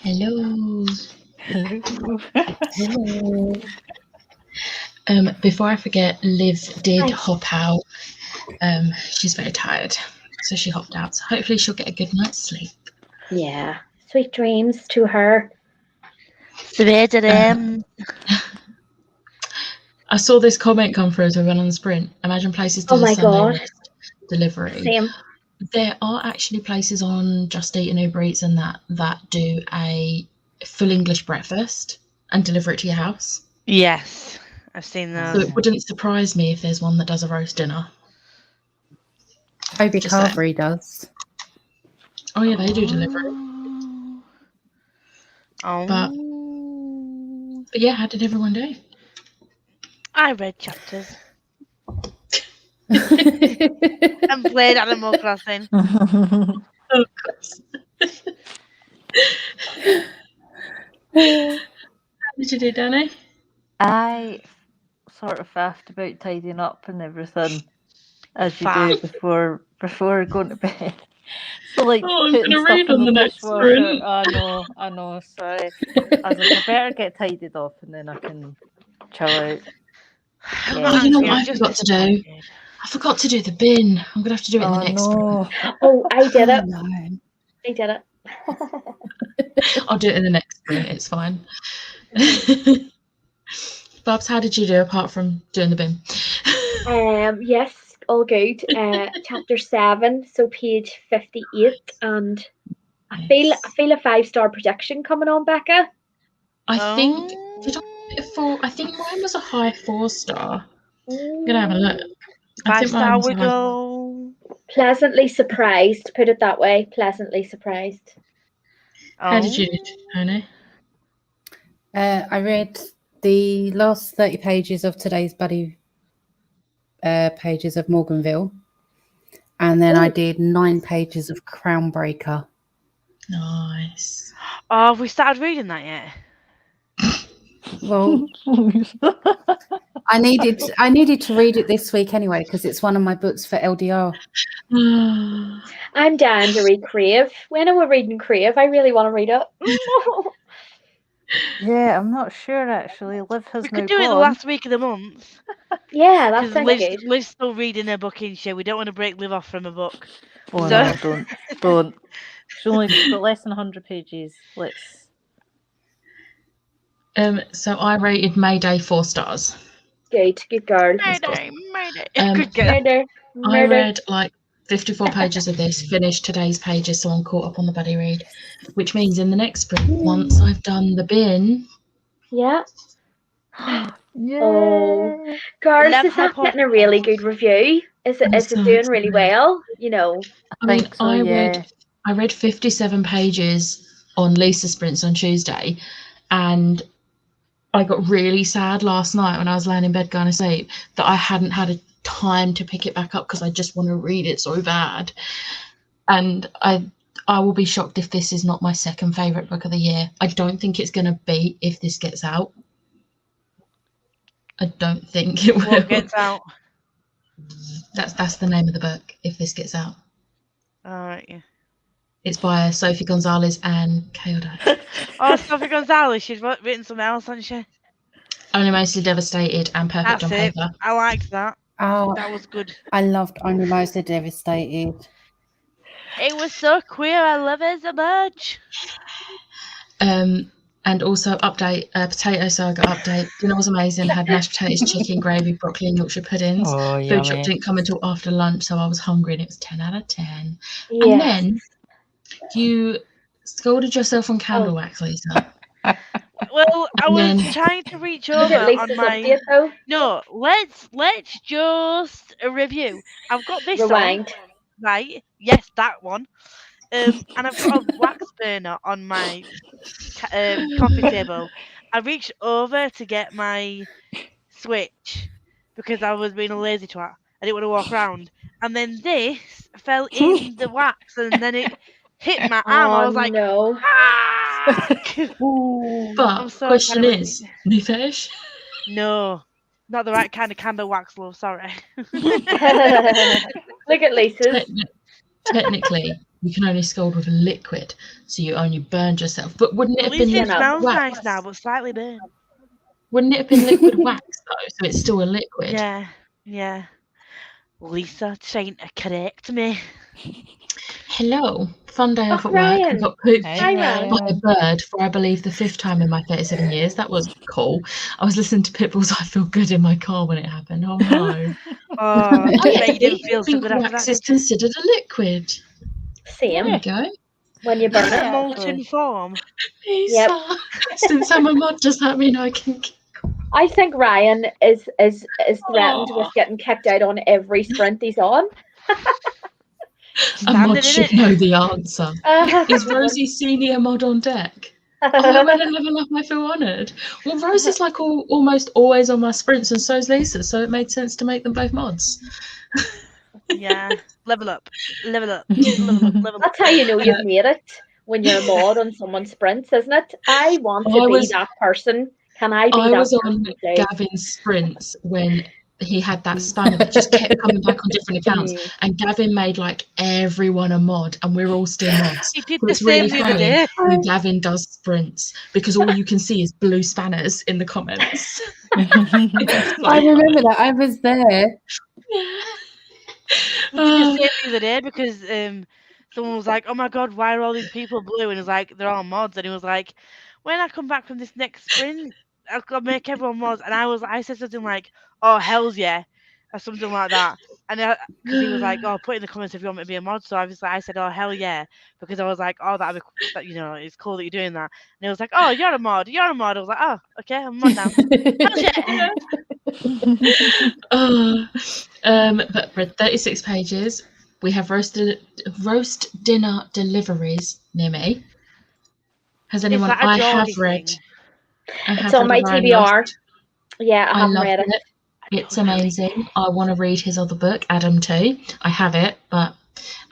Hello. Hello. Before I forget, Liv did Hi. hop out. She's very tired, so she hopped out. So hopefully she'll get a good night's sleep. Yeah. Sweet dreams to her. I saw this comment come through as I went on the sprint. Imagine places do Oh the my Sunday God. roast delivery. Same. There are actually places on Just Eat and Uber Eats and that do a full English breakfast and deliver it to your house. Yes, I've seen So those. it wouldn't surprise me if there's one that does a roast dinner. Toby Just saying. Carvery does. Oh yeah, they do delivery. Oh. But yeah, how did everyone do? I read chapters and played Animal Crossing. Of course. How did you do, Danny? I sort of faffed about tidying up and everything, as you do Faff. before going to bed. So like Oh, I'm putting gonna stuff read in on the the next dishwasher. sprint. I know. Sorry. I was like, I better get tidied up and then I can chill out. I'm Yeah. not Oh, you know angry, what I'm I just forgot to do? disappointed. I forgot to do the bin. I'm gonna have to do it in the Oh next sprint. no. Oh, I did it. No. I did it. I'll do it in the next sprint. It's fine. Babs, how did you do apart from doing the bin? Yes, all good. Chapter 7, so page 58, and I feel a 5-star prediction coming on, Becca. I think did I put it for? I think mine was a high 4-star. I'm gonna have a look. I think mine 5-star was a high- wiggle. Pleasantly surprised, put it that way. Pleasantly surprised. How did you do, Tony? I read the last 30 pages of today's buddy pages of Morganville. And then I did 9 pages of Crownbreaker. Nice. Oh, have we started reading that yet? Well, I needed to read it this week anyway because it's one of my books for LDR. I'm down to read Crave. When are we reading Crave? I really want to read it. Yeah, I'm not sure actually. Liv has We now could do it the gone. last week of the month. Yeah, that Because sounds good. Liv's still reading her book in share. We don't want to break Liv off from a book. Oh So- no, don't. She's only got less than 100 pages. Let's. So I rated Mayday 4 stars. Good girl. Mayday. Um, Good girl. Murder. I read like 54 pages of this, finished today's pages, so I'm caught up on the buddy read. Which means in the next sprint, once I've done the bin, Yeah. Yeah. Oh. Girls, Love is that her getting a really good review? Is I'm it so doing really excited. well? You know. I mean, think so, yeah. I read 57 pages on Lisa sprints on Tuesday, and I got really sad last night when I was laying in bed going to sleep that I hadn't had a time to pick it back up because I just want to read it so bad. And I will be shocked if this is not my second favourite book of the year. I don't think it's going to be if this gets out. I don't think it will. What gets out? That's the name of the book, If This Gets Out. Alright, yeah. It's by Sophie Gonzalez and Kayoda. Oh, Sophie Gonzalez, she's written something else, hasn't she? Only Mostly Devastated and Perfect That's on it. Paper. I liked that. Oh, That was good. I loved Only Mostly Devastated. It was so queer. I love it so much. And also update, Potato Saga update. Dinner was amazing. Had mashed potatoes, chicken, gravy, broccoli and Yorkshire puddings. Oh, Food shop yummy. didn't come until after lunch, so I was hungry and it was 10 out of 10. Yes. And then you scolded yourself on candle Oh. wax, Lisa. Well, I And was then- trying to reach Is over it Lisa's on my. update though? No, let's just review. I've got this on, Rewind. right? Yes, that one. And I've got a wax burner on my coffee table. I reached over to get my switch because I was being a lazy twat. I didn't want to walk around, and then this fell in the wax, and then it hit my arm. I was like, no. ah! But I'm so question proud of is, new fetish? No, not the right kind of candle wax, love. Sorry. Look at Lisa's. Technically, you can only scald with a liquid, so you only burned yourself. But wouldn't it At have been least it liquid smells wax? nice now, but slightly burnt. Wouldn't it have been liquid wax though? So it's still a liquid. Yeah. Lisa trying to correct me. Hello, fun day off Oh, at work. I Ryan. got pooped Hi, Ryan. by a bird for, I believe, the 5th time in my 37 years. That was cool. I was listening to Pitbull's I Feel Good in my car when it happened. Oh no. Oh, I Oh, yeah, bet you didn't feel so pink good after wax that. is considered a liquid. Same. There you go. When you burn In a it. Yeah. molten form. Lisa, since I'm a mod, does that mean I can... I think Ryan is threatened with getting kicked out on every sprint he's on. A mod Standing in should it. know the answer. Is Rosie senior mod on deck? Oh, I went a level up. I feel honoured. Well, Rose is like almost always on my sprints, and so is Lisa. So it made sense to make them both mods. Yeah. Level up. Level up. Level up. Level up. That's how you know you've made it, when you're a mod on someone's sprints, isn't it? I want to be that person. Can I be I that was person on today? Gavin's sprints when he had that spanner that just kept coming back on different accounts, and Gavin made like everyone a mod, and we're all still mods. He did So the it's really same the other funny day. when Gavin does sprints because all you can see is blue spanners in the comments. I remember that. I was there. He did the same the other day because someone was like, "Oh my god, why are all these people blue?" And he was like, "They're all mods." And he was like, "When I come back from this next sprint, I'll make everyone mods." And I said something like, "Oh hells yeah," or something like that. And because he was like, "Oh, put in the comments if you want me to be a mod." So obviously I said, "Oh hell yeah," because I was like, "Oh that you know, it's cool that you're doing that." And he was like, "Oh, you're a mod. You're a mod." I was like, "Oh, okay, I'm a mod now." Hells yeah. But for 36 pages, we have roast dinner deliveries near me. Has anyone? that a I have Geordie read. thing? I have It's on read my Ryan TBR. Lost. Yeah, I haven't love read it. It's amazing. I want to read his other book, Adam 2. I have it, but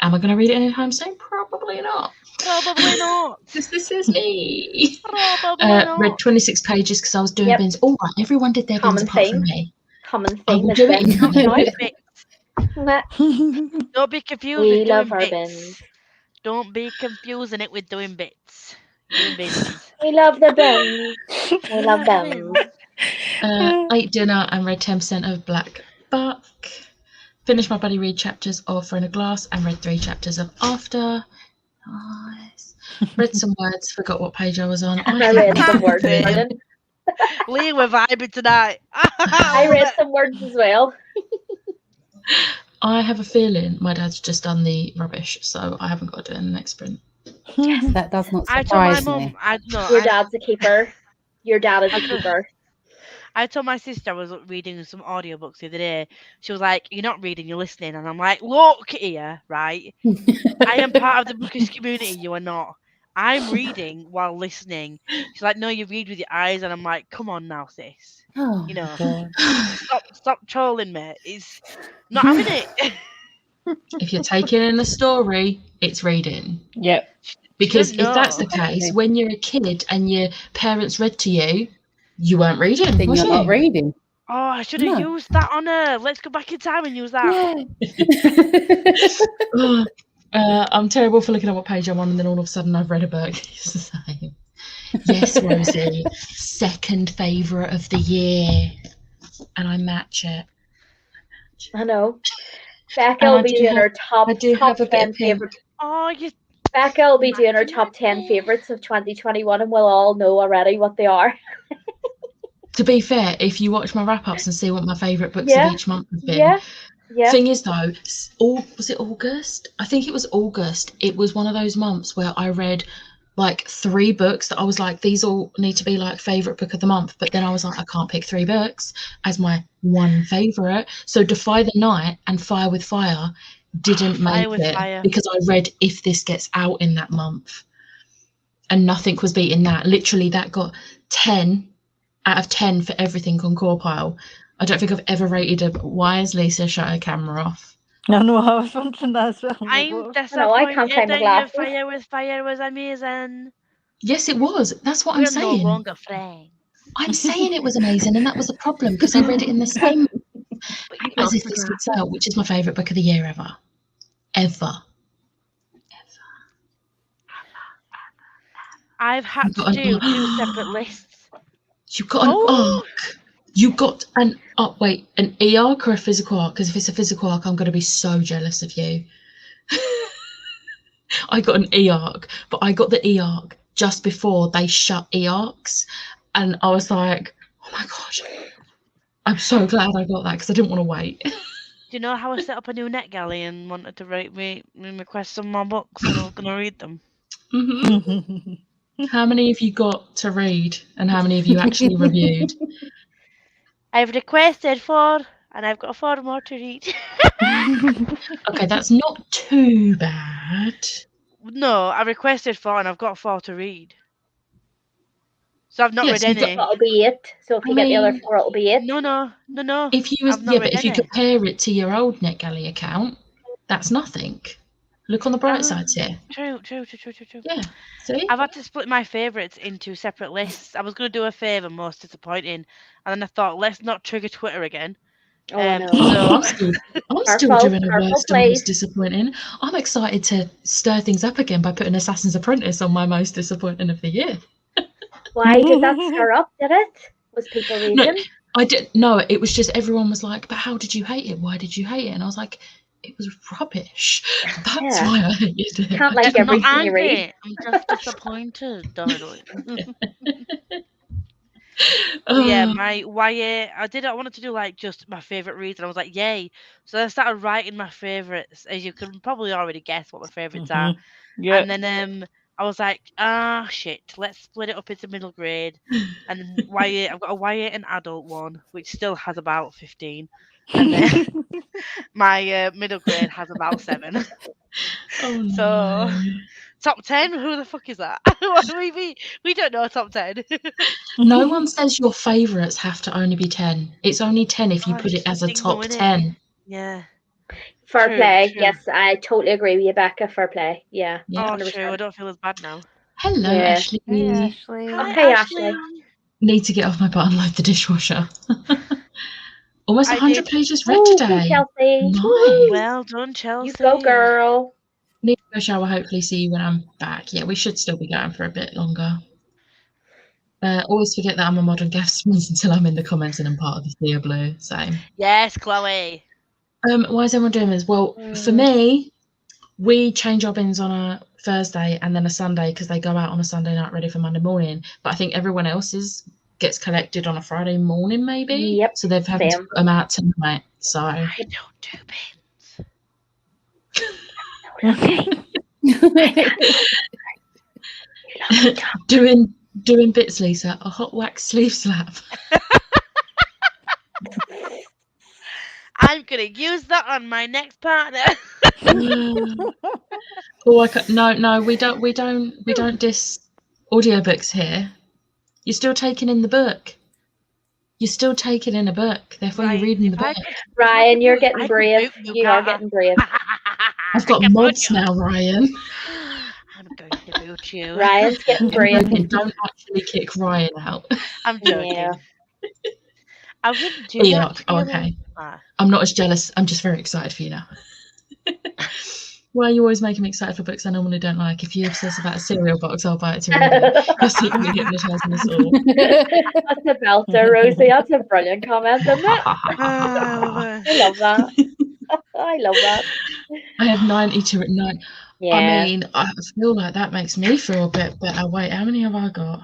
am I going to read it anytime soon? Probably not. Probably not. This is me. Probably not. Read 26 pages because I was doing Yep. bins. All right, everyone did their Common bins apart from theme. me. Common I theme will is do it bins. in Doing bits. Don't be confused We with love doing our bits. bins. Don't be confusing it with doing bits. Doing bins. We love the bins. We love them. Ate dinner and read 10% of Black Buck. Finished my buddy read chapters of Friend of Glass and read 3 chapters of After. Nice. Read some words, forgot what page I was on. I read some words. Same. Brendan. Lee, we're vibing tonight. I read some words as well. I have a feeling my dad's just done the rubbish, so I haven't got to do it in the next sprint. That does not I told my surprise me. mum. Your dad's a keeper. Your dad is a keeper. I told my sister I was reading some audiobooks the other day. She was like, "You're not reading, you're listening." And I'm like, "Look here, right? I am part of the bookish community. You are not. I'm reading while listening." She's like, "No, you read with your eyes." And I'm like, "Come on now, sis. Oh, You know, God. stop trolling me. It's not having it." If you're taking in a story, it's reading. Yep. Because if No. that's the case, when you're a kid and your parents read to you, you weren't reading, Then was you're you? not reading. Oh, I should have No. used that on her. Let's go back in time and use that. Yeah. I'm terrible for looking at what page I'm on, and then all of a sudden I've read a book. It's the same. Yes, Rosie, second favourite of the year, and I match it. I know. Becca And will I be do doing have- her top I do have a bit 10 of pink. favourite. Oh, you. Becca will be doing her top 10 favourites of 2021, and we'll all know already what they are. To be fair, if you watch my wrap-ups and see what my favourite books Yeah. of each month have been, Yeah. Thing is though, was it August? I think it was August. It was one of those months where I read like 3 books that I was like, these all need to be like favourite book of the month. But then I was like, I can't pick 3 books as my one favourite. So Defy the Night and Fire with Fire didn't Fire make with it Fire. because I read If This Gets Out in that month. And nothing was beating that. Literally that got 10 out of 10 for everything on Corepile. I don't think I've ever rated a. Why has Lisa shut her camera off? I know, I was wondering that as well. I'm I can't disappointed find my that your glasses. Fire with Fire was amazing. Yes, it was. That's what I'm We're no saying. longer friends. I'm saying it was amazing, and that was the problem because I read it in the same But you as lost If my This Gets Out, which is my favourite book of the year ever. Ever. I've had to got do an- 2 separate lists. You got an Oh. arc. You got an an e-arc or a physical arc? Because if it's a physical arc, I'm going to be so jealous of you. I got an e-arc, but I got the e-arc just before they shut e-arcs, and I was like, oh my god, I'm so glad I got that because I didn't want to wait. Do you know how I set up a new NetGalley and wanted to request some more books and I was going to read them? Mhm. How many have you got to read, and how many have you actually reviewed? I've requested 4 and I've got 4 more to read. Okay, that's not too bad. No, I requested 4 and I've got 4 to read. So I've not Yes, read you've got any. That'll be 8. So if I you get the other mean, 4, it'll be 8. No. If you was I've not read if you any. compare it to your old NetGalley account, that's nothing. Look on the bright sides here. True. Yeah, see? I've had to split my favourites into separate lists. I was going to do a favour, most disappointing, and then I thought, let's not trigger Twitter again. Oh, no. I'm So still doing a Purple, worst and most please. disappointing. I'm excited to stir things up again by putting Assassin's Apprentice on my most disappointing of the year. Why did that stir up, did it? Was people reading? No, I didn't. No, it was just everyone was like, "But how did you hate it? Why did you hate it?" And I was like, "It was rubbish. That's Yeah. why I hated it." Can't I like did not- everything you read. angry. I'm just disappointed, darling. Yeah, Oh, my YA, I wanted to do like just my favourite reads, and I was like, yay. So I started writing my favourites, as you can probably already guess what my favourites are. Yeah. And then I was like, shit, let's split it up into middle grade. And then YA, I've got a YA and adult one, which still has about 15. And then my middle grade has about 7. oh So no. top 10? Who the fuck is that? we don't know top 10. No one says your favourites have to only be 10. It's only 10 if you God, put it's it as a bingo, top innit? 10. Yeah. Fair True, play. true. Yes, I totally agree with you, Becca. Fair play. Yeah. Yeah. Oh, 100%. true. I don't feel as bad now. Hello, Yeah. Ashley. Hey, Ashley. Hi, Hey, Ashley. Need to get off my butt and load the dishwasher. Almost I 100 did. pages read Woo, today. Chelsea. Nice. Woo. Well done, Chelsea. You go, girl. Need to go shower, hopefully see you when I'm back. Yeah, we should still be going for a bit longer. Always forget that I'm a modern guest until I'm in the comments and I'm part of the Thea Blue. Same. Yes, Chloe. Why is everyone doing this? Well, for me, we change our bins on a Thursday and then a Sunday because they go out on a Sunday night ready for Monday morning. But I think everyone else's gets collected on a Friday morning, maybe. Yep, So they've had to same. put them out tonight. So I don't do bins. doing bits, Lisa. A hot wax sleeve slap. I'm gonna use that on my next partner. Oh, no, we don't diss audiobooks here. You're still taking in the book. You're still taking in a book. Therefore, Right, you're reading the if I book. could- Ryan, you're I getting can brave. boot you, You are can't I? getting brave. I've got I can boot mods you. now, Ryan. I'm going to boot you. Ryan's getting brave. And don't actually kick Ryan out. I'm joking. Yeah. I wouldn't do Yeah, that. oh, really. okay. Ah. I'm not as jealous. I'm just very excited for you now. Why are you always making me excited for books I normally don't like? If you obsess about a cereal box, I'll buy it to read it. You're secretly hypnotising us all. That's a belter, Rosie. That's a brilliant comment, isn't it? Ah, I love that. I love that. I have 92 at 9. Yeah. I mean, I feel like that makes me feel a bit better. Wait, how many have I got?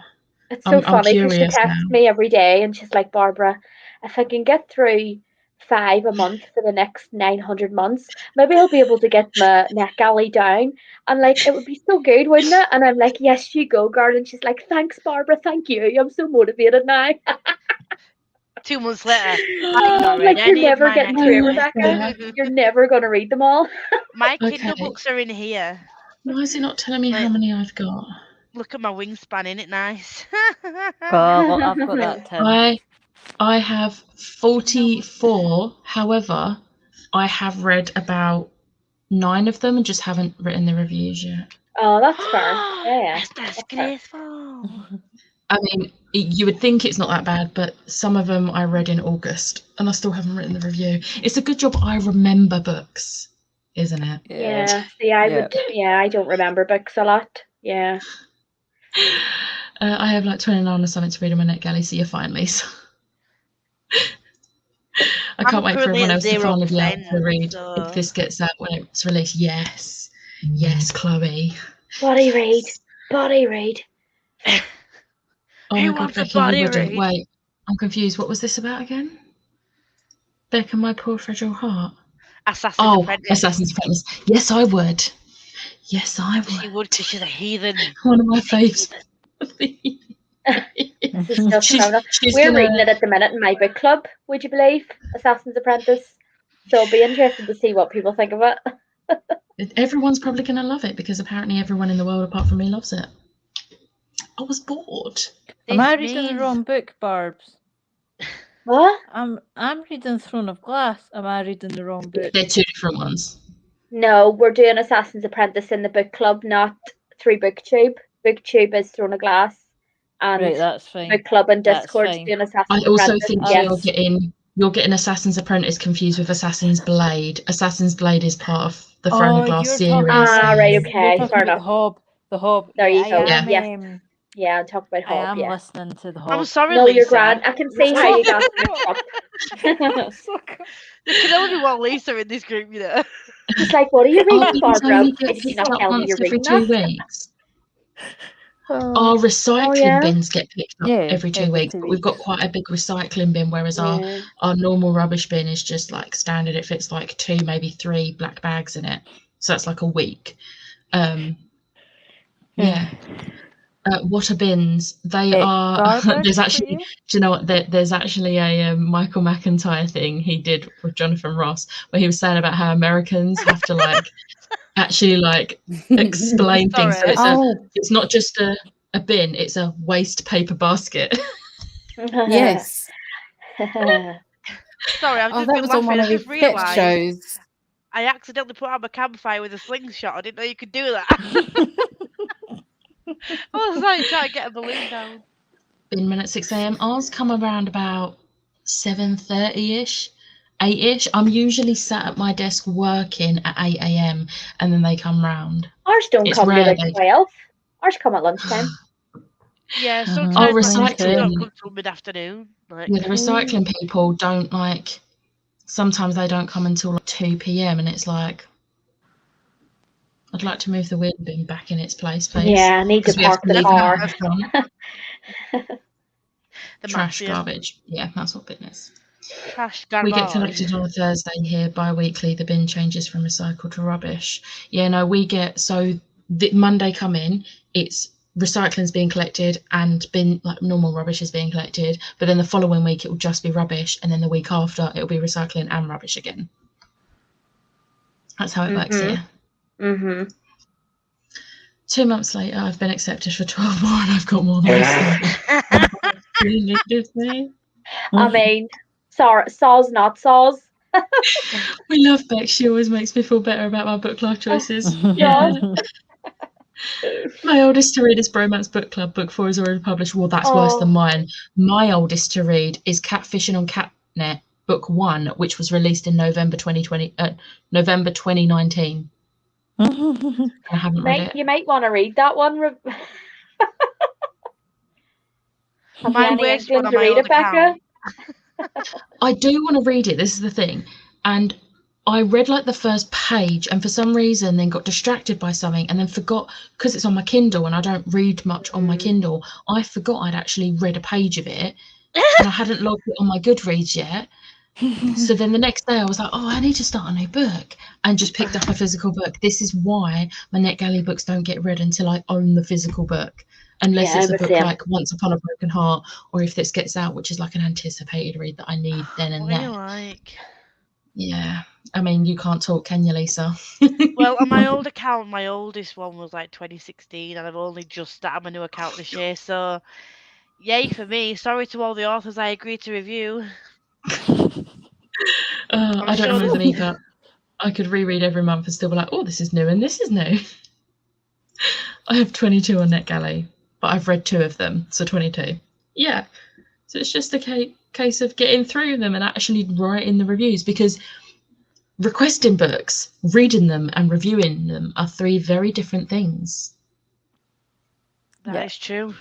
It's so I'm funny because she curious texts now. me every day and she's like, Barbara, if I can get through 5 a month for the next 900 months, maybe I'll be able to get my NetGalley down. And like, it would be so good, wouldn't it? And I'm like, yes, you go, girl. And she's like, thanks, Barbara. Thank you. I'm so motivated now. 2 months later, I've not read Like, you're any of never my getting next through it, books. Rebecca. You're never going to read them all. My Kindle Okay. books are in here. Why is it not telling me how Like- many I've got? Look at my wingspan, ain't it nice? Well, I've got that 10. I have 44. However, I have read about 9 of them and just haven't written the reviews yet. Oh, that's fair. Yeah. That's That's fair. disgraceful. I mean, you would think it's not that bad, but some of them I read in August and I still haven't written the review. It's a good job I remember books, isn't it? Yeah. See, I would. Yeah, I don't remember books a lot. Yeah. I have like 29 or something to read on my NetGalley, so you're fine, Lisa. I I'm can't wait for currently everyone at else to finally be able 0%, to read so- if this gets out when it's released. Yes. Yes, Chloe. Body read. Body read. Oh Who my god, wants a Becky, you body wouldn't. read? Wait, I'm confused. What was this about again? Becca, my poor fragile heart. Assassin's Oh, Apprentice. Assassin's Apprentice. Yes, I would. Yes, I She would. would, because she's a heathen. One of my faves. This is still She's- phenomenal. she's We're gonna- reading it at the minute in my book club, would you believe? Assassin's Apprentice. So it'll be interesting to see what people think of it. Everyone's probably going to love it because apparently everyone in the world apart from me loves it. I was bored. Am I This reading the means- wrong book, Barbs? What? I'm reading Throne of Glass. Am I reading the wrong book? They're two different ones. No, we're doing Assassin's Apprentice in the book club, not through BookTube. BookTube is Throne of Glass, and Right, that's fine. book club and That's Discord's fine. doing I Assassin's also Apprentice. think Yes. you're getting Assassin's Apprentice confused with Assassin's Blade. Assassin's Blade is part of the Throne of Glass you're series. talking Ah, right, you're okay, talking fair about enough. The Hob. There you I go, am, yes. Yeah, talk about I Hob, am yeah. listening to the Hob. I'm sorry, No, Lisa. you're grand. I can see how you got mixed up. There can only be one Lisa in this group, you know. It's like, what are you Our reading, bins Barbara? only get Did you picked not up tell me once you're every reading 2 that? weeks. Our recycling yeah? bins get picked up Yeah, every 2 every weeks, 2 but we've got quite a big recycling bin, whereas Yeah. our normal rubbish bin is just like standard. It fits like 2, maybe 3 black bags in it, so that's like a week. Yeah. What are bins? They are. garbage There's for actually. you? Do you know what? There's actually a Michael McIntyre thing he did with Jonathan Ross, where he was saying about how Americans have to like actually like explain things. So Sorry. it's not just a bin; it's a waste paper basket. Yes. Sorry, I've Oh, just that been was on laughing. one I of his just sketch realised shows. I accidentally put out my campfire with a slingshot. I didn't know you could do that. I was like trying to get a balloon down. Bin men at 6 a.m. Ours come around about 7:30ish, 8ish. I'm usually sat at my desk working at 8 a.m. and then they come round. Ours don't It's come to rare like they- 12. Ours come at lunchtime. Yeah, Mhm. sometimes Oh, my kids recycling. don't come till mid-afternoon. Like, Yeah, the recycling people don't like. Sometimes they don't come until like 2 p.m. and it's like, I'd like to move the wind bin back in its place, please. Yeah, I need to 'Cause we have park to the leave it car. out the front. the Trash, Massive. garbage. Yeah, that's what bin is. Trash garbage. We get collected on a Thursday here bi-weekly. The bin changes from recycle to rubbish. Yeah, no, we get, so the Monday come in, it's recycling's being collected and bin, like normal rubbish is being collected, but then the following week it will just be rubbish, and then the week after it'll be recycling and rubbish again. That's how it works Mhm. here. Mm-hmm. 2 months later, I've been accepted for 12 more and I've got more than I really needed me. I mean, sorry, saws, not saws. We love Beck. She always makes me feel better about my book club choices. Yeah. My oldest to read is Bromance Book Club. Book 4 is already published. Well, that's worse Oh. than mine. My oldest to read is Catfishing on Catnet, Book 1, which was released in November 2019. I haven't read it. You might want to read that one. Have you My any worst inkling one on to my read old it, Becca? account. I do want to read it. This is the thing. And I read like the first page and for some reason then got distracted by something and then forgot, because it's on my Kindle and I don't read much on my Kindle, I forgot I'd actually read a page of it and I hadn't logged it on my Goodreads yet. So then the next day I was like, oh, I need to start a new book, and just picked up a physical book. This is why my NetGalley books don't get read until I own the physical book, unless Yeah, it's a I'm the book same. like Once Upon a Broken Heart, or if this gets out, which is like an anticipated read that I need then and What do you there. like? Yeah, I mean, you can't talk, can you, Lisa? Well, on my old account, my oldest one was like 2016, and I've only just started my new account this year. So, yay for me. Sorry to all the authors I agreed to review. I don't sure remember them there's- either. I could reread every month and still be like, oh, this is new and this is new. I have 22 on NetGalley, but I've read 2 of them, so 22. Yeah, so it's just a case of getting through them and actually writing the reviews, because requesting books, reading them and reviewing them are 3 very different things. That is true.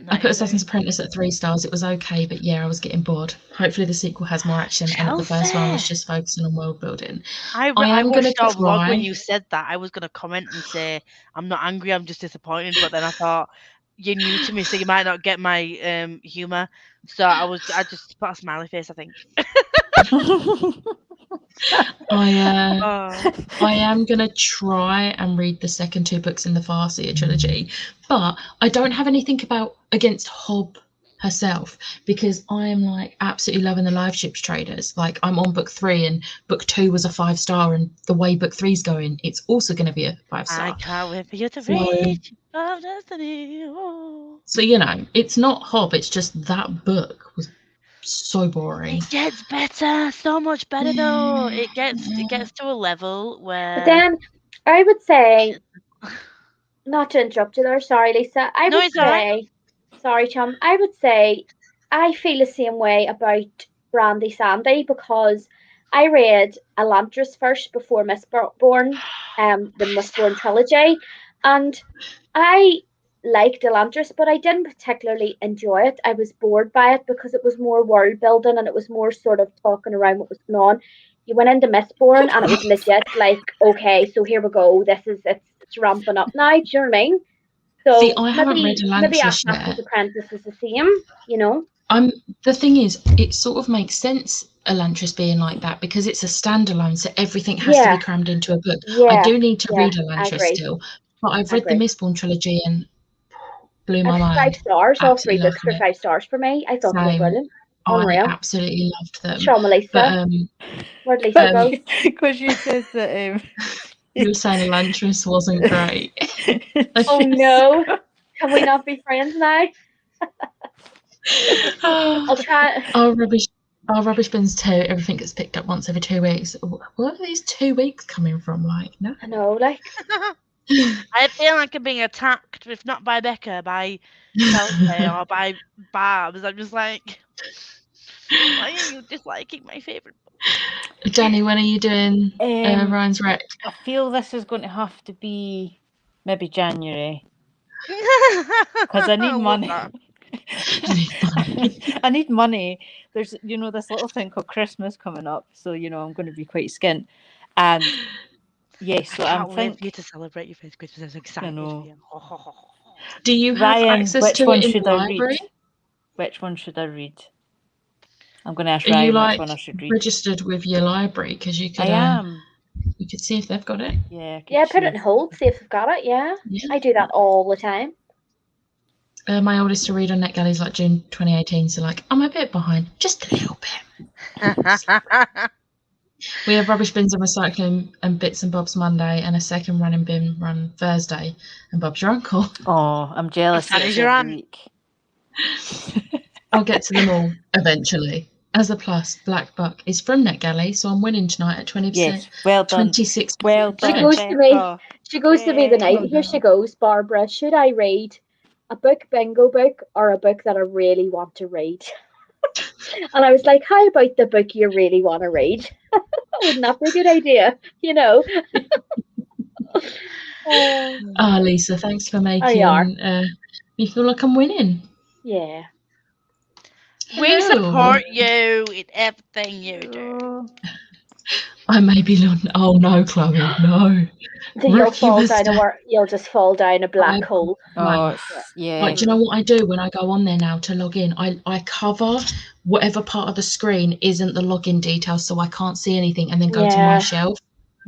I put Assassin's Apprentice at 3 stars. It was okay, but yeah, I was getting bored. Hopefully the sequel has more action, and the first one was Chelsea. just focusing on world building. I am going to watched your vlog when try. you said that. I was going to comment and say, I'm not angry, I'm just disappointed. But then I thought, you're new to me, so you might not get my humour. So I just put a smiley face, I think. I am going to try and read the second 2 books in the Farseer trilogy, but I don't have anything against Hob herself, because I am like absolutely loving the Live Ships Traders. Like, I'm on book 3 and book 2 was a 5-star, and the way book 3's going, it's also going to be a 5-star. I can't wait for you to read of Destiny. Oh. So, you know, it's not Hob, it's just that book was so boring. It gets better, so much better though. It gets to a level where. But then I would say, not to interrupt you there, sorry, Lisa. I would say, sorry, chum. I would say I feel the same way about Brandy Sandy, because I read Elantris first before Mistborn, the Mistborn trilogy, and I liked Elantris, but I didn't particularly enjoy it. I was bored by it because it was more world building and it was more sort of talking around what was going on. You went into Mistborn and it was legit like, okay, so here we go. It's ramping up now. Do you know what I mean? So see, I haven't read Elantris yet. Assassin's Apprentice is the same, you know. The thing is, it sort of makes sense, Elantris being like that, because it's a standalone, so everything has to be crammed into a book. Yeah, I do need to read Elantris still, but I've read the Mistborn trilogy and blew my mind. 5 stars, all 3 Absolutely books were 5 stars for me. I thought they were brilliant. I Unreal. absolutely loved them. Show me, Lisa. But, where'd Lisa go? Because she says that you were saying Elantris wasn't great. Oh no. Can we not be friends now? I'll try. Our rubbish bins too. Everything gets picked up once every 2 weeks. Where are these 2 weeks coming from? Like, no. I know, like. I feel like I'm being attacked, if not by Becca, by Chelsea or by Barbs. I'm just like, why are you disliking my favourite book? Danny, when are you doing Ryan's Wreck? I feel this is going to have to be maybe January. Because I need money. I need money. There's, this little thing called Christmas coming up, so I'm going to be quite skint. And yes, so I'm thinking you to celebrate your first Christmas. I'm so excited. Do you have Ryan, access to it in the library? Which one should I read? I'm going to ask Are Ryan you which one I should read. Registered with your library? Because you could. I am. You could see if they've got it. Yeah. Put it in hold, see if they've got it. Yeah. I do that all the time. My oldest to read on NetGalley is like June 2018, so like I'm a bit behind, just a little bit. We have rubbish bins and recycling and bits and bobs Monday, and a second running bin run Thursday. And Bob's your uncle. Oh, I'm jealous. That is your aunt. I'll get to them all eventually. As a plus, Black Buck is from NetGalley, so I'm winning tonight at 20%. Yes, well done. 26%. Well done. She goes to me. She goes to me the night. Here she goes, Barbara. Should I read a book bingo book or a book that I really want to read? And I was like, how about the book you really want to read? Wouldn't that be a good idea? Lisa, thanks for making me feel like I'm winning. Yeah. We support you in everything you do. I may be oh no, Chloe, no. You'll just fall down a black hole. Oh, yeah. Like, do you know what I do when I go on there now to log in? I cover whatever part of the screen isn't the login details, so I can't see anything, and then go to my shelf.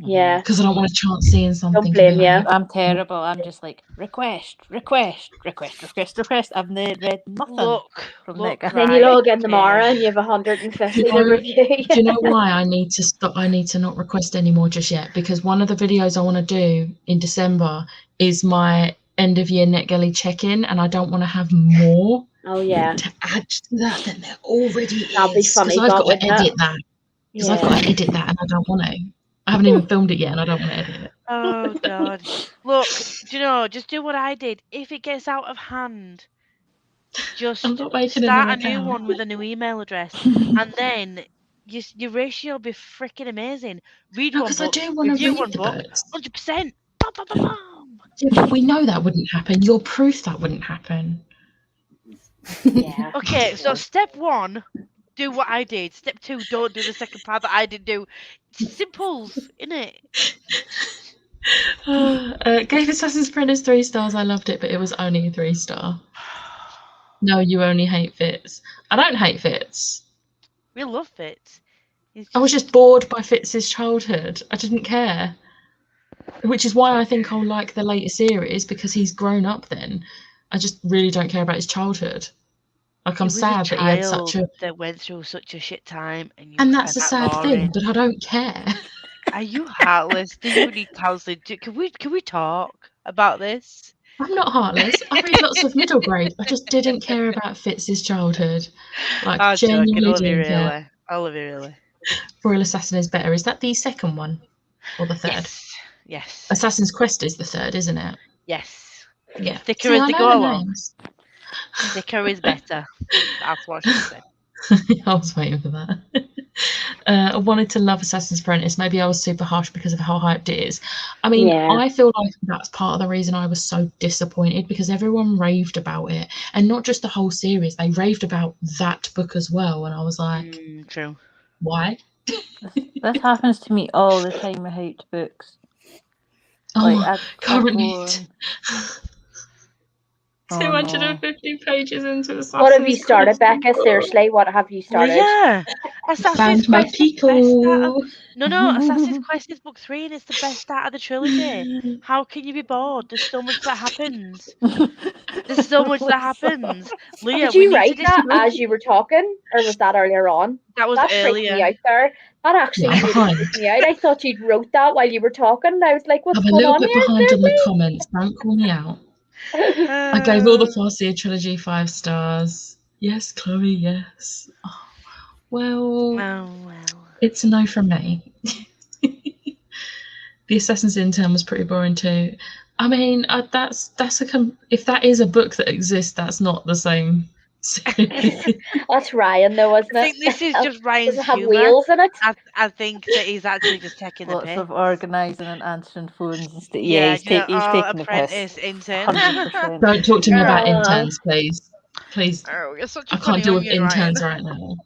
Yeah. Because I don't want a chance seeing something. Don't blame you. I'm terrible. I'm just like, request. I've read nothing from that guy. Then you log in tomorrow and you have 150 to review. Do you know why I need to stop? I need to not request anymore just yet, because one of the videos I want to do in December is my end of year NetGalley check-in, and I don't want to have more. Oh yeah. To add to that than there already is. That'd be funny. Because I've got to edit that. Because I've got to edit that, and I don't want to. I haven't even filmed it yet, and I don't want to edit it. Oh God! Look, just do what I did. If it gets out of hand, just start a new one with a new email address, and then your ratio will be freaking amazing. Read one book, I do want to read one the book, books. 100%. Mum. Yeah, but we know that wouldn't happen. You're proof that wouldn't happen. Yeah. Okay, so step 1, do what I did. Step 2, don't do the second part that I didn't do. It's simples, innit? Gave Assassin's Apprentice 3 stars. I loved it, but it was only a 3-star. No, you only hate Fitz. I don't hate Fitz. We love Fitz. I was just bored by Fitz's childhood. I didn't care. Which is why I think I'll like the later series, because he's grown up then. I just really don't care about his childhood. Like, I'm sad that he had such a... that went through such a shit time, And that's a that sad boring. thing, but I don't care. Are you heartless? Do you need counselling? Can we talk about this? I'm not heartless. I read lots of middle grade. I just didn't care about Fitz's childhood. Like, I'm joking. genuinely I love you didn't care. really. I love you really. Royal Assassin is better. Is that the second one? Or the third? Yes. Assassin's Quest is the third, isn't it? Yes. Yeah. Thicker See, as I they know go the along. names. Thicker is better. That's what she said. I was waiting for that. I wanted to love Assassin's Apprentice. Maybe I was super harsh because of how hyped it is. I mean, Yeah. I feel like that's part of the reason I was so disappointed, because everyone raved about it. And not just the whole series, they raved about that book as well. And I was like, True. why? This happens to me all the time with hyped books. Oh, Like, I currently go on- Oh, no. 250 pages into Assassin's What have you started, Creed. Becca? Seriously, what have you Well, started? yeah. Assassin's Found my Quest is the best start of... people. No. Assassin's Quest is book 3 and it's the best start of the trilogy. How can you be bored? There's so much that happens. There's so much that happens. Leah, Did we you need write to that discuss- as you were talking, or was that earlier on? That was That freaked me earlier. out there. That actually Yeah, I'm really behind. freaked me out. I thought you'd wrote that while you were talking, and I was like, what's I'm a going little on bit here? behind on the comments. Don't call me out. I gave all the Farseer trilogy 5 stars. Yes, Chloe, yes. Oh, well, well. it's a no from me. The Assassin's Intern was pretty boring too. I mean, that's if that is a book that exists, that's not the same series. That's Ryan, though, isn't I it? think this is just Does Ryan's it have humour. wheels in it? I think that he's actually just taking the Lots piss. of organising and answering phones and stuff. Yeah, he's, do you know, he's taking the apprentice, piss. intern. 100%. Don't talk to me about Uh. interns, please. Please. Oh, you're such a I can't funny deal with onion, Ryan. interns right now.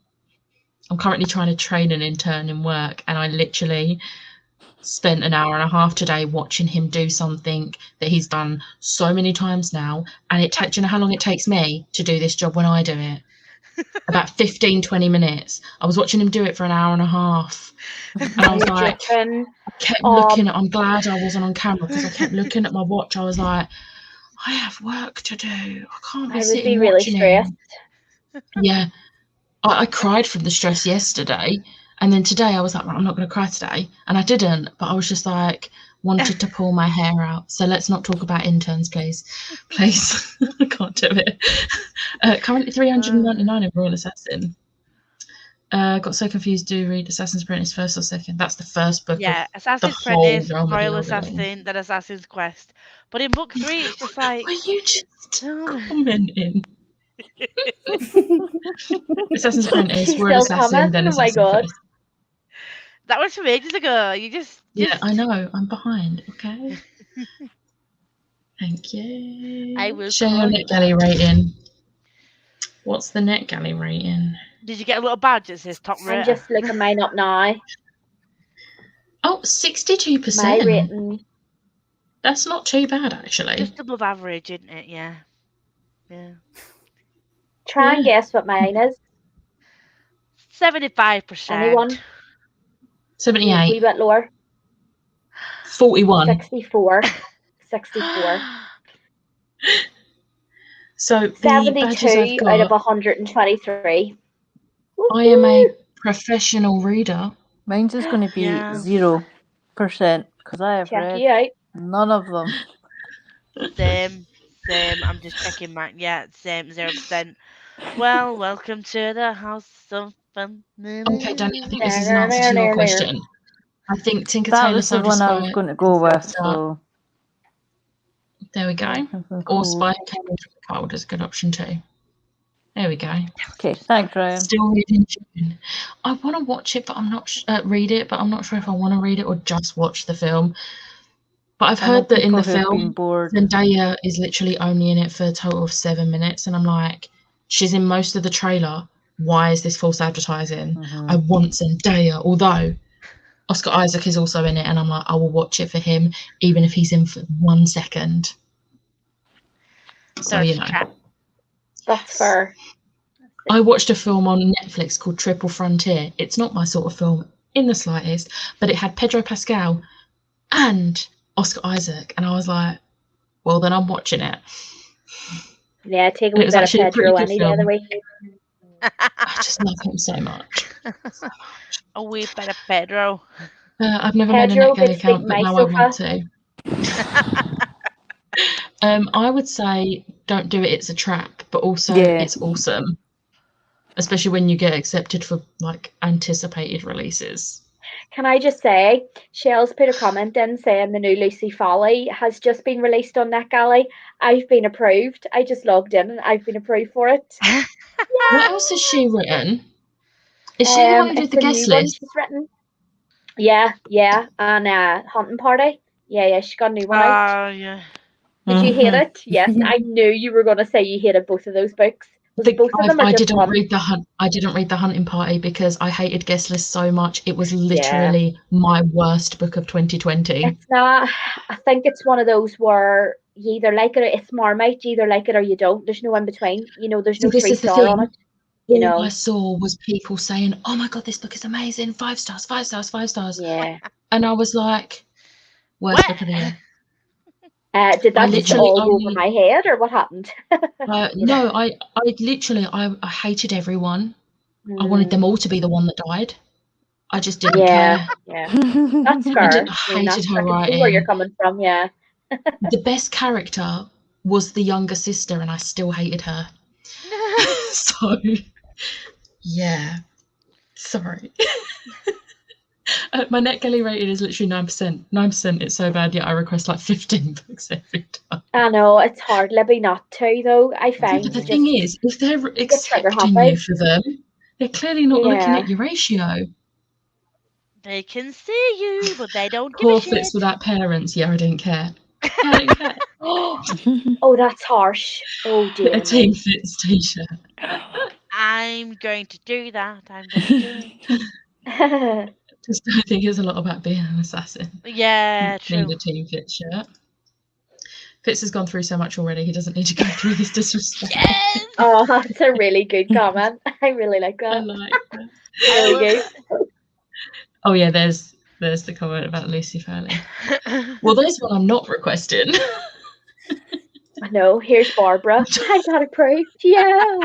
I'm currently trying to train an intern in work, and I literally spent an hour and a half today watching him do something that he's done do many times now. And do you know how long it takes me to do this job when I do it? About 15-20 minutes. I was watching him do it for an hour and a half. And I was like, Joking. I kept looking at, I'm glad I wasn't on camera, because I kept looking at my watch. I was like, I have work to do. I can't I be would sitting be really watching stressed. him. Yeah. I cried from the stress yesterday, and then today I was like, I'm not going to cry today, and I didn't, but I was just like, wanted to pull my hair out. So let's not talk about interns, please. I can't do it. Currently 399 in Royal Assassin. Got so confused. Do you read Assassin's Apprentice first or second? That's the first book. Yeah, Assassin's the whole Apprentice, realm of Royal the Elden Ring. Assassin, then Assassin's Quest. But in book 3, it's just like... Were you just Oh. commenting? Assassin's Apprentice, She's Royal still Assassin, then commenting? Oh my Assassin's God. Quest. That was from ages ago. You just... Yeah, I know. I'm behind. Okay. Thank you. I will Share your call you NetGalley rating. What's the NetGalley rating? Did you get a little badge that says top I'm rater? just looking mine up now. Oh, 62%. My rating. That's not too bad, actually. Just above average, isn't it? Yeah. Yeah. Try and Yeah. guess what mine is. 75%. Anyone? 78. wee bit lower. 41. 64. 64. So the badges 72 I've out of got, 123. I am a professional reader. Mine's is going to be Yeah. 0% because I have Check read you out. none of them. Same. I'm just checking mine. Yeah, same. 0%. Well, welcome to the house of fun. Okay, Danny, I think this is an answer to your question. I think Tinker That Tailor was the Soldier one I was Spy. going to go with. So There we go. Or Spy Who Came from the Cold is a good option too. There we go. Okay, thanks, Ryan. Still reading June. I want to watch it, but I'm not read it, but I'm not sure if I want to read it or just watch the film. But I've I know heard that in people the who've been film, bored. Zendaya is literally only in it for a total of 7 minutes, and I'm like, she's in most of the trailer. Why is this false advertising? Mhm. I want Zendaya, although Oscar Isaac is also in it, and I'm like, I will watch it for him, even if he's in for 1 second. So, you know. That's fair. I watched a film on Netflix called Triple Frontier. It's not my sort of film in the slightest, but it had Pedro Pascal and Oscar Isaac, and I was like, well, then I'm watching it. Yeah, take a And it wee was bit of actually a pretty Pedro good any day of the film. week. I just love him so much. So much. A wee bit of Pedro. I've never made a Pedro NetGalley could sleep account, in but my now I want sofa. to. I would say don't do it, it's a trap, but also Yeah. it's awesome. Especially when you get accepted for like anticipated releases. Can I just say, Shell's put a comment in saying the new Lucy Folly has just been released on NetGalley. I've been approved. I just logged in and I've been approved for it. What else has she written? Is she the one who did It's the a guest new one list? she's written. Yeah, and Hunting Party. Yeah, she got a new one out. Oh, yeah. Did you hate Mhm. it? Yes, I knew you were going to say you hated both of those books. Was it both of them or I just didn't one? read I didn't read the Hunting Party because I hated Guest List so much. It was literally my worst book of 2020. It's not. I think it's one of those where you either like it or it's Marmite. You either like it or you don't. There's no in between. You know, there's See, no this is the 3-star on thing. it. You All I know. saw was people saying, "Oh my god, this book is amazing! 5 stars, 5 stars, 5 stars." Yeah. And I was like, "Worst book of the year." Did that just literally all go over only- my head, or what happened? No, I literally I hated everyone. I wanted them all to be the one that died. I just didn't care. Yeah. That's fair. I hated her I can see where you're writing. coming from. Yeah. The best character was the younger sister, and I still hated her. So, yeah. Sorry. My NetGalley rating is literally 9%. 9%. It's so bad, yet I request like 15 books every time. I know it's hard, Libby, not to though. I find But the thing is, if they're trigger accepting happy. you for them, they're clearly not looking Yeah. at your ratio. They can see you, but they don't give Poor a shit. Fits without parents. Yeah, I didn't care. I didn't care. Oh, that's harsh. Oh dear. A Team Fits t-shirt. I'm going to do that. I'm going to do it. Just I think it's a lot about being an assassin. Yeah, Need true. a Team Fits shirt. Fitz has gone through so much already. He doesn't need to go through this disrespect. Yes! Oh, that's a really good comment. I really like I that. like that. Really good. Oh yeah, there's the comment about Lucy Fairley. Well, there's one I'm not requesting. I know. Here's Barbara. I got approved. Yeah.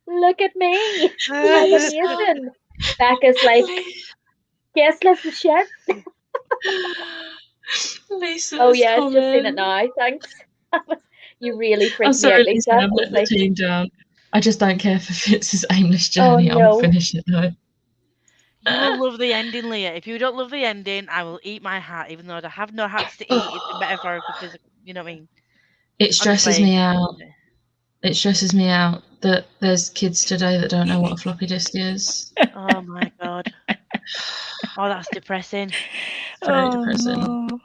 Look at me. I'm amazing. Becca's like, guess list is shit. Lisa's Oh yeah, it's just seen comment. it now. Thanks. You really I'm freaked me out, sorry, Lisa. Lisa. I'm letting the team down. I just don't care for Fitz's aimless Oh, journey. I no. will finish it though. You will love the ending, Leah. If you don't love the ending, I will eat my hat, even though I have no hats to eat. It's a metaphorical, physical. You know what I mean? It stresses Honestly. me out. It stresses me out that there's kids today that don't know what a floppy disk is. Oh my god. Oh, that's depressing. Very depressing. No.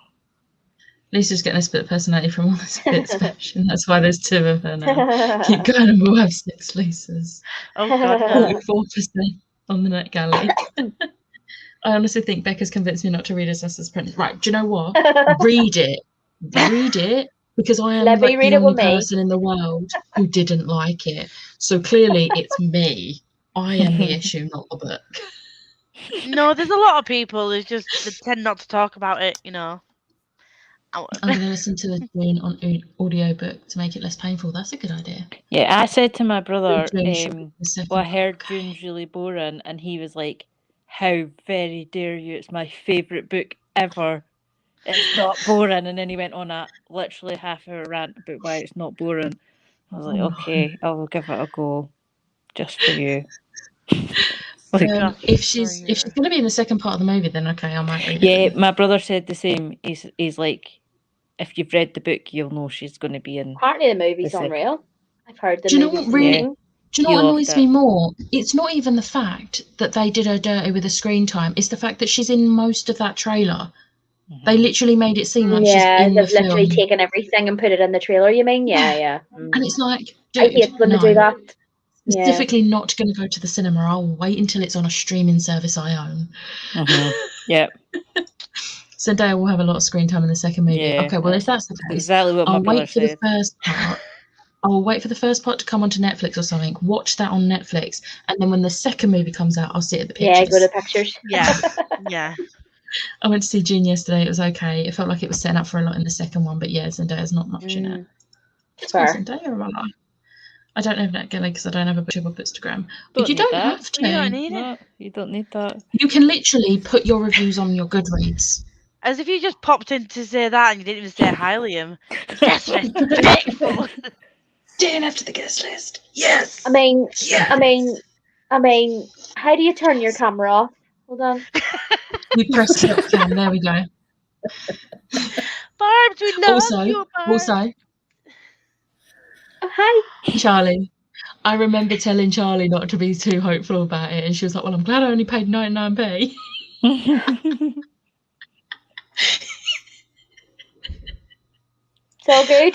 Lisa's getting a split personality from all this Fitz fashion. That's why there's 2 of her now. Keep going and we'll have 6 Lisas. Oh god, no. 44% on the NetGalley. I honestly think Becca's convinced me not to read Assassin's Apprentice. Right, do you know what? Read it. Read it. Because I am Let me like read the it with only me. person in the world who didn't like it. So clearly it's me. I am the issue, not the book. No, there's a lot of people who just they tend not to talk about it, you know. I'm going to listen to the Dune on audiobook to make it less painful. That's a good idea. Yeah, I said to my brother, Dune should be the second well, I heard book. June's really boring, and he was like, how very dare you, it's my favourite book ever. It's not boring. And then he went on a literally half-hour rant about why it's not boring. I was like, Oh. okay, I will give it a go, just for you. If she's going to be in the second part of the movie, then okay, I might read it. Yeah, then. my brother said the same. He's like, if you've read the book, you'll know she's going to be in. Apparently the movie's The second. unreal. I've heard the Do you know movie's what really? amazing. Do you know You what loved annoys it. me more? It's not even the fact that they did her dirty with the screen time. It's the fact that she's in most of that trailer. They literally made it seem like she's Yeah, in the they've literally film. taken everything and put it in the trailer, you mean? Yeah, Yeah. yeah. And it's like, I dude, hate when no. they do that. Yeah. Specifically not going to go to the cinema. I'll wait until it's on a streaming service I own. Yep. Zendaya will have a lot of screen time in the second movie. Yeah, Okay, well, if that's the case, Exactly what my I'll brother wait for the said. first part. I'll wait for the first part to come onto Netflix or something, watch that on Netflix, and then when the second movie comes out, I'll sit at the pictures. Yeah, go to pictures. Yeah, yeah. I went to see June yesterday. It was okay. It felt like it was setting up for a lot in the second one, but yeah, Zendaya's not much in it. It's Fair. Zendaya in my life. I don't have that Gilly because I don't have a picture of Instagram. But Don't you need don't that. have to. You don't need it. No, you don't need that. You can literally put your reviews on your Goodreads. As if you just popped in to say that and you didn't even say hi, Liam. Yes, respectful. DNF to the guest list. Yes. I mean, Yeah. I mean, how do you turn your camera off? Hold on. We press stop cam. There we go. Barbs, we love you, Barbs. Also, Oh, hi. Charlie. I remember telling Charlie not to be too hopeful about it, and she was like, "Well, I'm glad I only paid 99p." So good.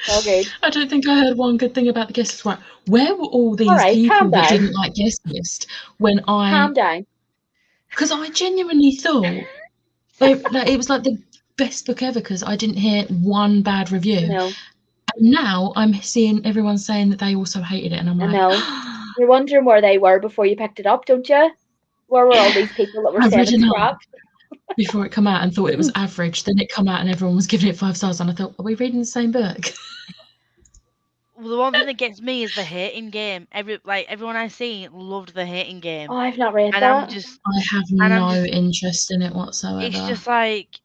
So good. I don't think I heard one good thing about the guest list. Right, where were all these Alright, people calm that down. didn't like guest list when Calm down. Because I genuinely thought that it was like the best book ever because I didn't hear one bad review. No, And now I'm seeing everyone saying that they also hated it, and I'm I like, know. You're wondering where they were before you picked it up, don't you? Where were all these people that were I've saying written it's up crap? before it come out and thought it was average. Then it come out and everyone was giving it 5 stars, and I thought, are we reading the same book? Well, the one thing that gets me is the hating game. Everyone I see loved the hating game. Oh, I've not read And that. I'm just, I have I'm no just- interest in it whatsoever. it's just like,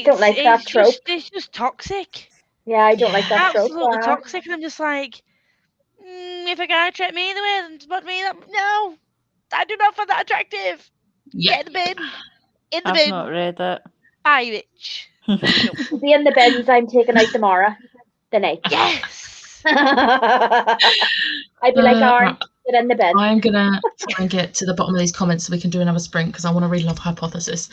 Don't like that trope. It's just toxic. Yeah, I don't like that trope. Absolutely Wow. toxic. And I'm just like, if a guy treat me the way, then but me, no, I do not find that attractive. Yeah. Get in the bin. In the I've bin. not read it. Bye, bitch. Be in the bins. I'm taking out tomorrow. The night. Yes. I'd be like, Aaron, right. get in the bin. I am going to try and get to the bottom of these comments so we can do another sprint because I want to read Love Hypothesis.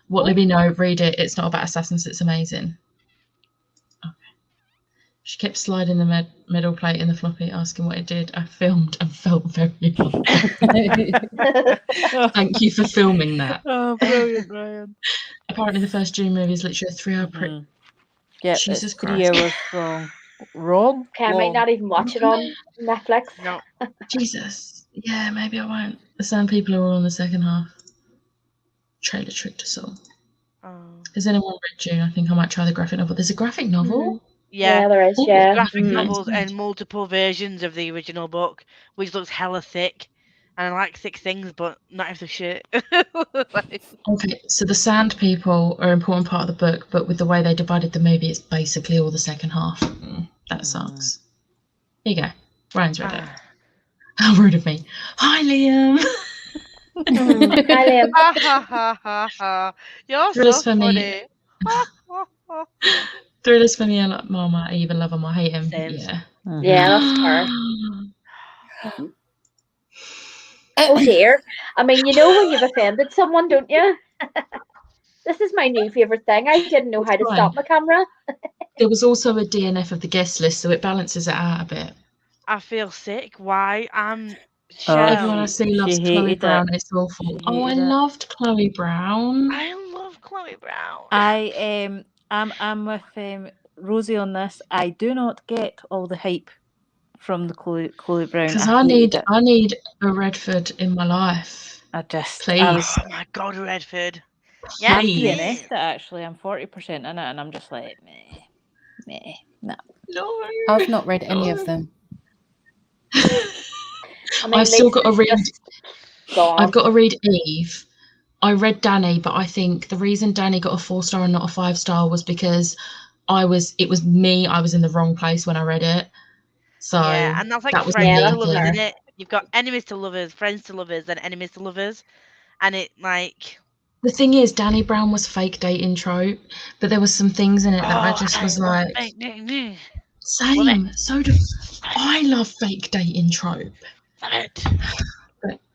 What Libby know, read it. It's not about assassins, it's amazing. Okay. She kept sliding the middle plate in the floppy, asking what it did. I filmed and felt very odd. Thank you for filming that. Oh, brilliant, Ryan. Apparently the first June movie is literally a 3-hour print. Yeah, Jesus it's 3 Christ. hours long. Wrong? Okay, I might not even watch it on Netflix. No. Jesus. Yeah, maybe I won't. Some people are all on the second half. Trailer tricked us all. Oh. Has anyone read June? I think I might try the graphic novel. There's a graphic novel? Yeah. There is, Ooh, yeah. Graphic Mm. novels and multiple versions of the original book, which looks hella thick. And I like thick things, but not if they're shit. Like, Okay, so the sand people are an important part of the book, but with the way they divided the movie, it's basically all the second half. That sucks. Here you go. Ryan's read it. How rude of me. Hi, Liam. Hi, Liam. ha ha ha ha ha. You're Thrillers so for me. funny. Ha, ha, ha. Thrillers for me, I like Mama. I either love him or hate him. Same. Yeah. Yeah, that's fair. Oh dear. I mean, you know when you've offended someone, don't you? This is my new favourite thing. I didn't know how to Fine. stop my camera. There was also a DNF of the guest list, so it balances it out a bit. I feel sick. Why? I'm Everyone I Shell. see loves She Chloe hated it. Brown. It's awful. She Oh, I hated it. loved Chloe Brown. I love Chloe Brown. I'm with Rosie on this. I do not get all the hype from the Chloe Brown. Because hated it. I need a Redford in my life. I just Please. I was Oh my God, Redford. Yeah, I've Please. DNF'd it actually. I'm 40% in it, and I'm just like meh, no. No. I've not read any of them. I mean, I've still got to Lisa's read. just gone. I've got to read Eve. I read Danny, but I think the reason Danny got a 4-star and not a 5-star was because it was me. I was in the wrong place when I read it. So yeah, and that's like that was friends Yeah, to me. that's lovers, fair. isn't it? You've got enemies to lovers, friends to lovers, and enemies to lovers, and it like. The thing is, Danny Brown was fake dating trope, but there was some things in it that I just was love like, fake dating. same. So do I love fake dating trope. Love it.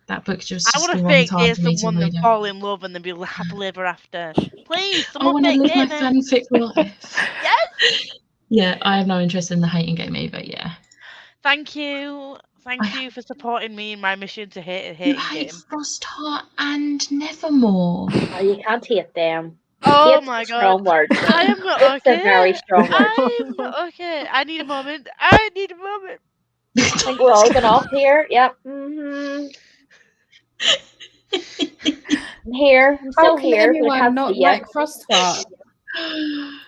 That book just I is want the to wrong fake time date for me to someone, read then it. fall in love, and then be happily ever after. Please, I someone want to fake live my date me. fanfic life. Yes. Yeah, I have no interest in the hating game either. Yeah, Thank you. Thank I- you for supporting me in my mission to hate a you hating hate game. Frostheart and Nevermore. Oh, you can't hate them. Oh Hate's my a god. strong word. I am not It's okay. a very strong word. I'm not okay. I need a moment. I need a moment. I think we're all going off here. Yep. I'm here. I'm How still can here, but I anyone can't not see you. like Frostheart? Oh,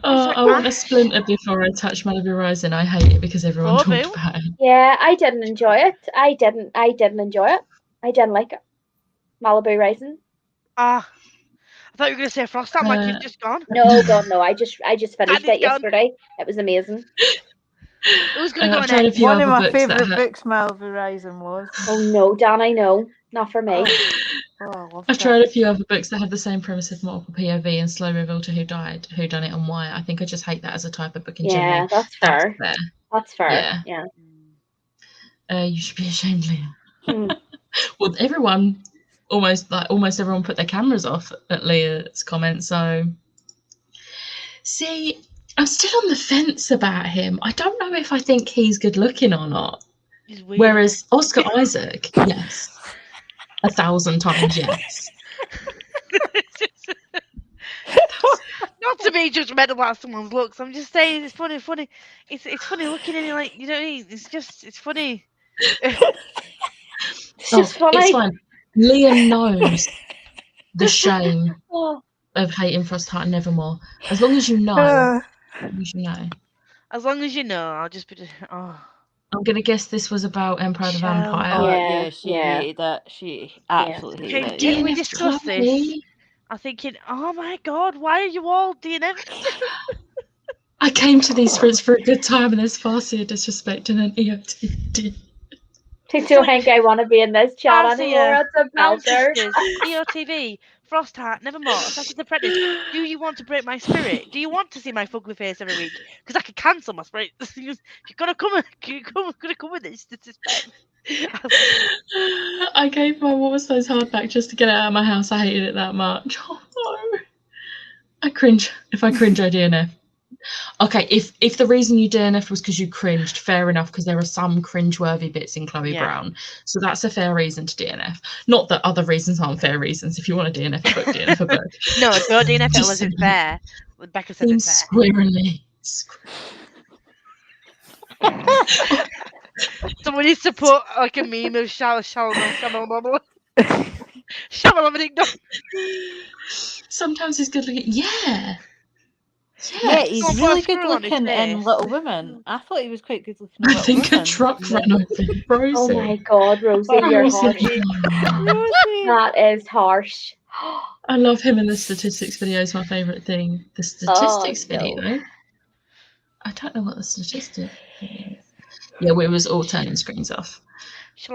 like I want a Ash. splinter before I touch Malibu Rising. I hate it because everyone Cool, talked boo. about it. Yeah, I didn't enjoy it. I didn't enjoy it. I didn't like it. Malibu Rising. Ah, I thought you were gonna say Frost. I'm like, you've just gone. No, God, no. I just finished Daddy's it gone. yesterday. It was amazing. Who's gonna go I've tried a next? few One of other my books that favourite have. books, Malibu Rising, was. Oh no, Dan, I know. Not for me. Oh, I loved I've it. tried a few other books that have the same premise of multiple POV and slow reveal to who died, who done it, and why. I think I just hate that as a type of book in Yeah, general. that's fair. Fair. That's fair. Yeah. Yeah. You should be ashamed, Leah. Hmm. Well, everyone, almost everyone put their cameras off at Leah's comment. So, see, I'm still on the fence about him. I don't know if I think he's good looking or not. He's weird. Whereas Oscar Isaac, yes, 1,000 times yes. Not to be judgmental about someone's looks. I'm just saying it's funny. It's funny looking at it, like, you know what I mean? It's funny. It's just funny. It's fine. Liam knows the shame Oh, of hating Frostheart and Nevermore. As long as you know, you should know. As long as you know, I'll just be. Oh. I'm gonna guess this was about Empire the Shall- Vampire. Oh, Yeah, yeah, she yeah. hated it. She absolutely Okay, hated it. didn't we DNF discuss this? Chloe. I'm thinking, oh my god, why are you all DNF? I came to these friends for a good time, and there's Farsia disrespecting an EOTD. Tito Hank, I want to be in this chat Farsia, anymore. It's a Brown belter. Sisters, EOTV, Frostheart, Nevermore, Assassin's Apprentice. Do you want to break my spirit? Do you want to see my fugly face every week? Because I could cancel my spirit. You're gonna come with this disrespect. I gave my Waterstones hardback just to get it out of my house. I hated it that much. Oh no. I cringe. If I cringe, I DNF. Okay, if the reason you DNF was because you cringed, fair enough, because there are some cringe-worthy bits in Chloe Brown. So that's a fair reason to DNF. Not that other reasons aren't fair reasons. If you want to DNF a book, DNF a book. No, don't DNF it Just unless it's fair. Becca said Seems it's fair. squirrely. Someone needs to put like a meme of Shalom. Sometimes he's good looking. Yeah. Yeah, he's Someone put a really good screw on his looking in face. Little Women. I thought he was quite good looking in I Little think Women. a truck ran over him. Rosie. Oh my God, Rosie, Oh, you're Rosie. harsh. That is harsh. I love him in the statistics video. It's my favourite thing. The statistics video. I don't know what the statistic is. Yeah, we was all turning screens off.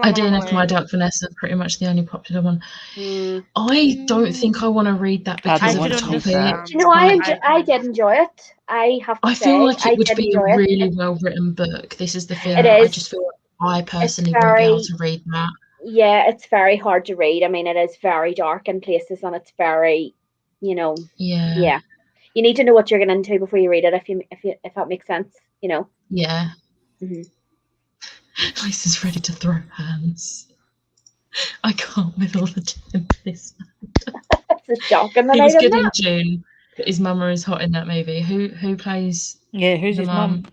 I DNF'd my Dark Vanessa, pretty much the only popular one. I don't think I want to read that I because don't of the wanna topic. read that. You know, I did enjoy it. I have to I say, feel like I it would did be a enjoy it. really well written book. This is the feeling. It I is. just feel like I personally wouldn't be able to read that. Yeah, it's very hard to read. I mean, it is very dark in places, and it's very, Yeah. yeah. You need to know what you're getting into before you read it. If that makes sense, you know. Yeah. Mhm. Lisa's ready to throw hands. I can't with all the this. It's a shock in the He night, was isn't good in it? June, but his mama is hot in that movie. Who plays Yeah, who's the his mum?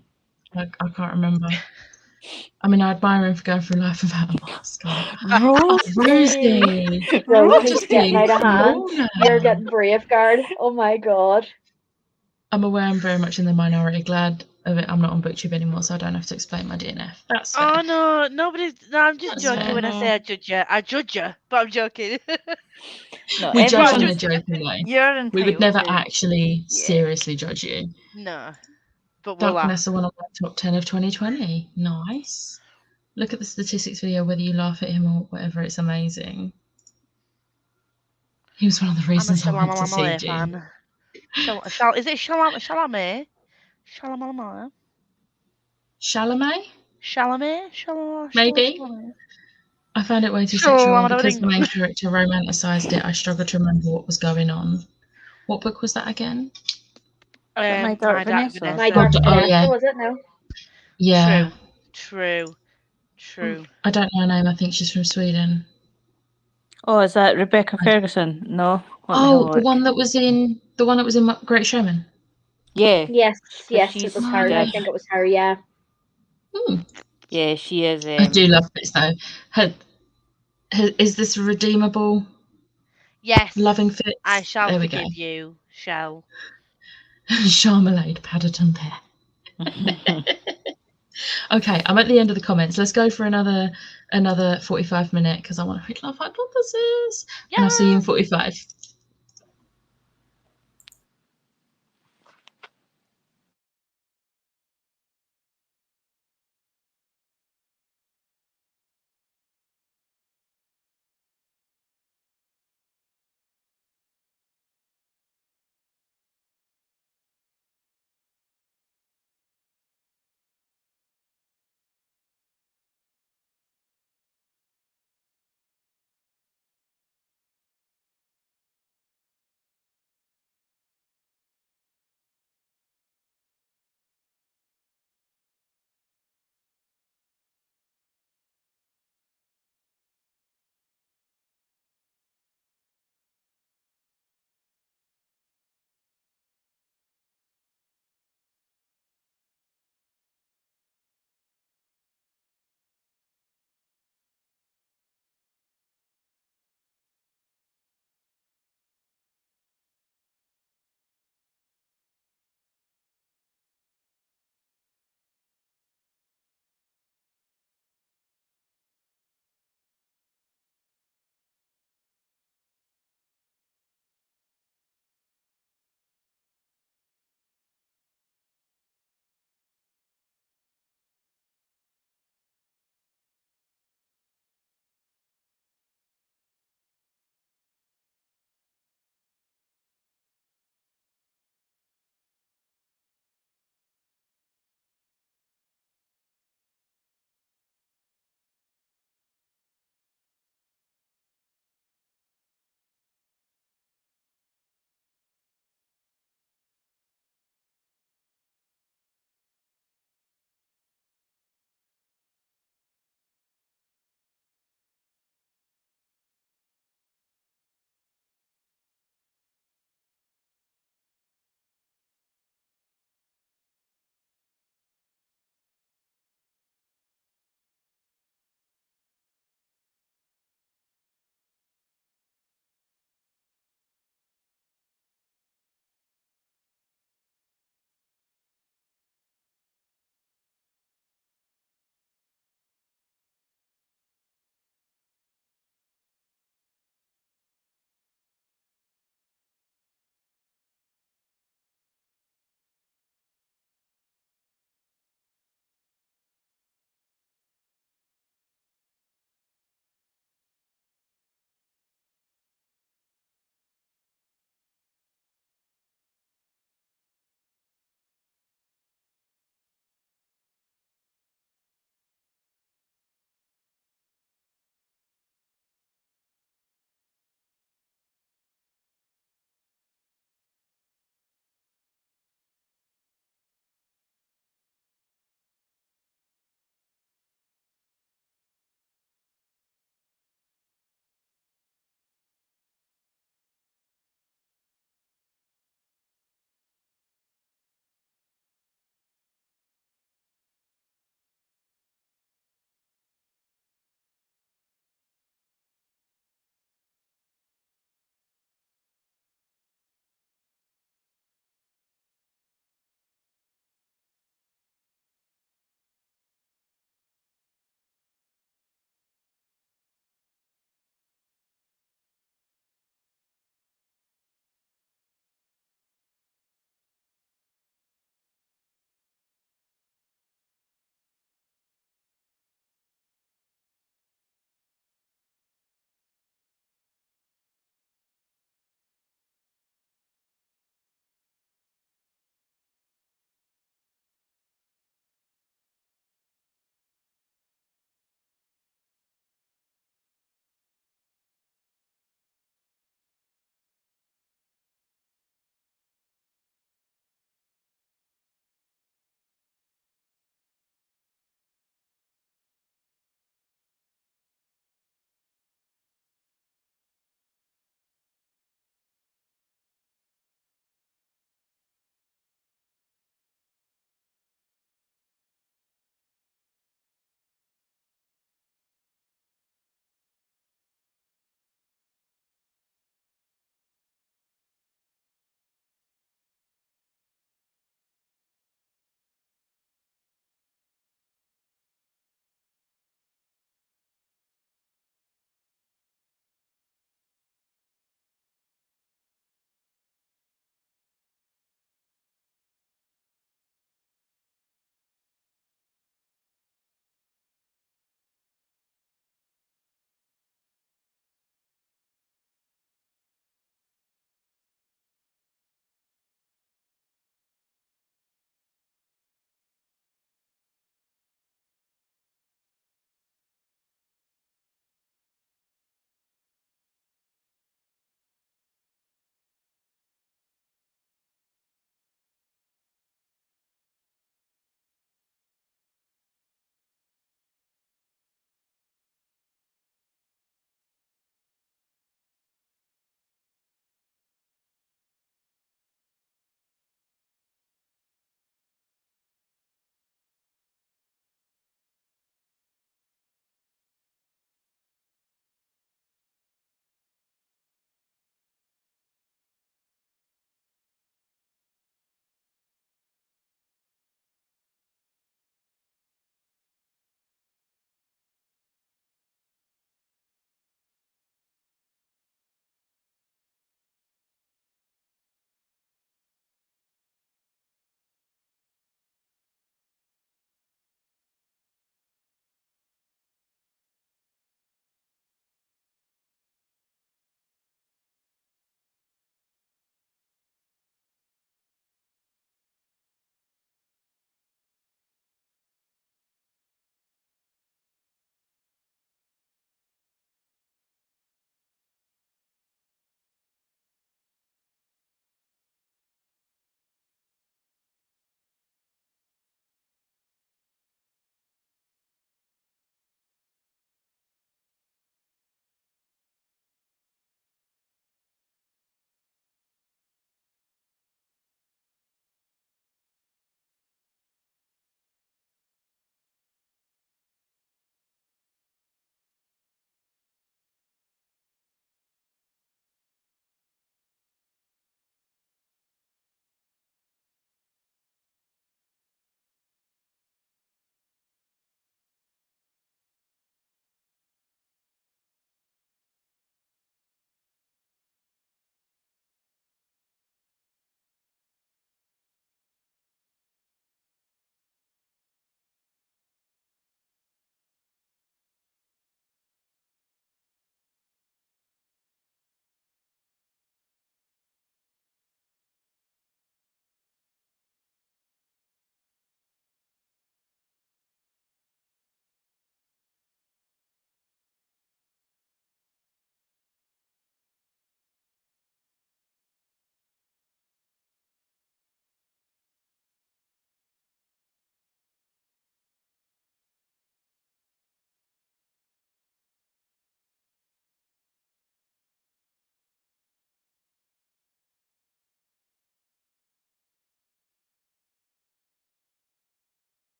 I can't remember. I mean, I admire him for going through life without a mask on. Rosie! Rosie's Just getting out of hand. cool now. You're getting brave, guard. Oh my God. I'm aware I'm very much in the minority. Glad of it. I'm not on BookTube anymore, so I don't have to explain my DNF. That's fair. Oh no, nobody's. No, I'm just That's joking fair. when I say I judge you. I judge you, but I'm joking. No, We judge in everyone- a joking way. You're entitled We would never to- actually Yeah. seriously judge you. No, but we'll Dark laugh. Vanessa won on my top 10 of 2020. Nice. Look at the statistics video, whether you laugh at him or whatever, it's amazing. He was one of the I'm a reasons I went to see Chalamet June. fan. Is it Chalamet? Chalamet? Chalamet? Maybe. I found it way too Sure, sexual, I'm and not because the doing- main character romanticised it, I struggled to remember what was going on. What book was that again? My Dark Vanessa? My Dark Oh, Vanessa, yeah. was it? No. Yeah. True. I don't know her name. I think she's from Sweden. Oh, is that Rebecca Ferguson? No. Let me have a Oh, the look. one that was in Great Showman. Yeah. Yes, yes, she's it was her. I Swedish. think it was her. Yeah. Hmm. Yeah, she is. I do love this though. Is this redeemable? Yes. Loving Fits. I shall There we go. forgive you. Shall. Charmelade Paddington there. Okay, I'm at the end of the comments. Let's go for another 45-minute because I want to read Love Hypothesis. And I'll see you in 45.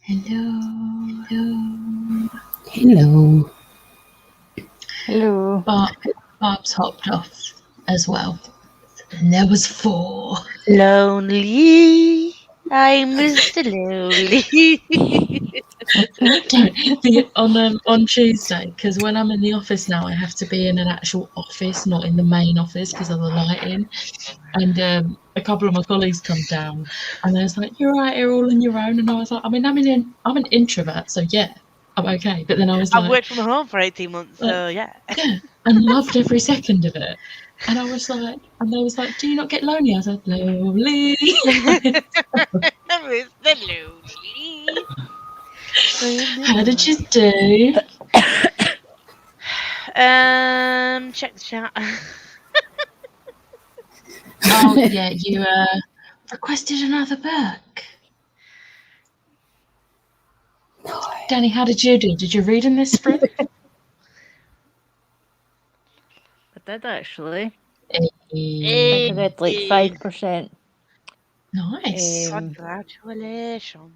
Hello. Hello. Hello. Barb's hopped off as well. And there was 4. Lonely. I'm Mr. Lonely. on Tuesday, because when I'm in the office now, I have to be in an actual office, not in the main office because of the lighting. And a couple of my colleagues come down, and they was like, "You're right here all on your own." And I was like, "I mean, I'm an introvert, so yeah, I'm okay." But then I was I've like, worked from home for 18 months, so yeah. "Yeah," and loved every second of it. And I was like, and they was like, "Do you not get lonely?" I said, "Lonely." Mr. Lonely. How did you do? Check the chat. Oh yeah, you requested another book. No. Danny, how did you do? Did you read in this sprint? I did actually. I Hey, think I read like 5%. nice. Congratulations.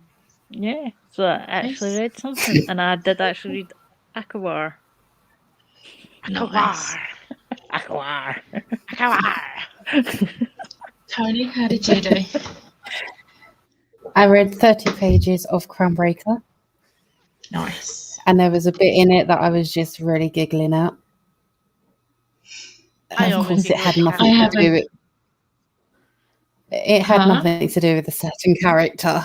Yeah, so I actually Nice. read something, and I did actually read Akawar. Nice. Akawar. Tony, how did you do? I read 30 pages of Crownbreaker, Nice. and there was a bit in it that I was just really giggling at. I Of always course, it had giggle at nothing that. to do with. It had Huh? nothing to do with a certain character.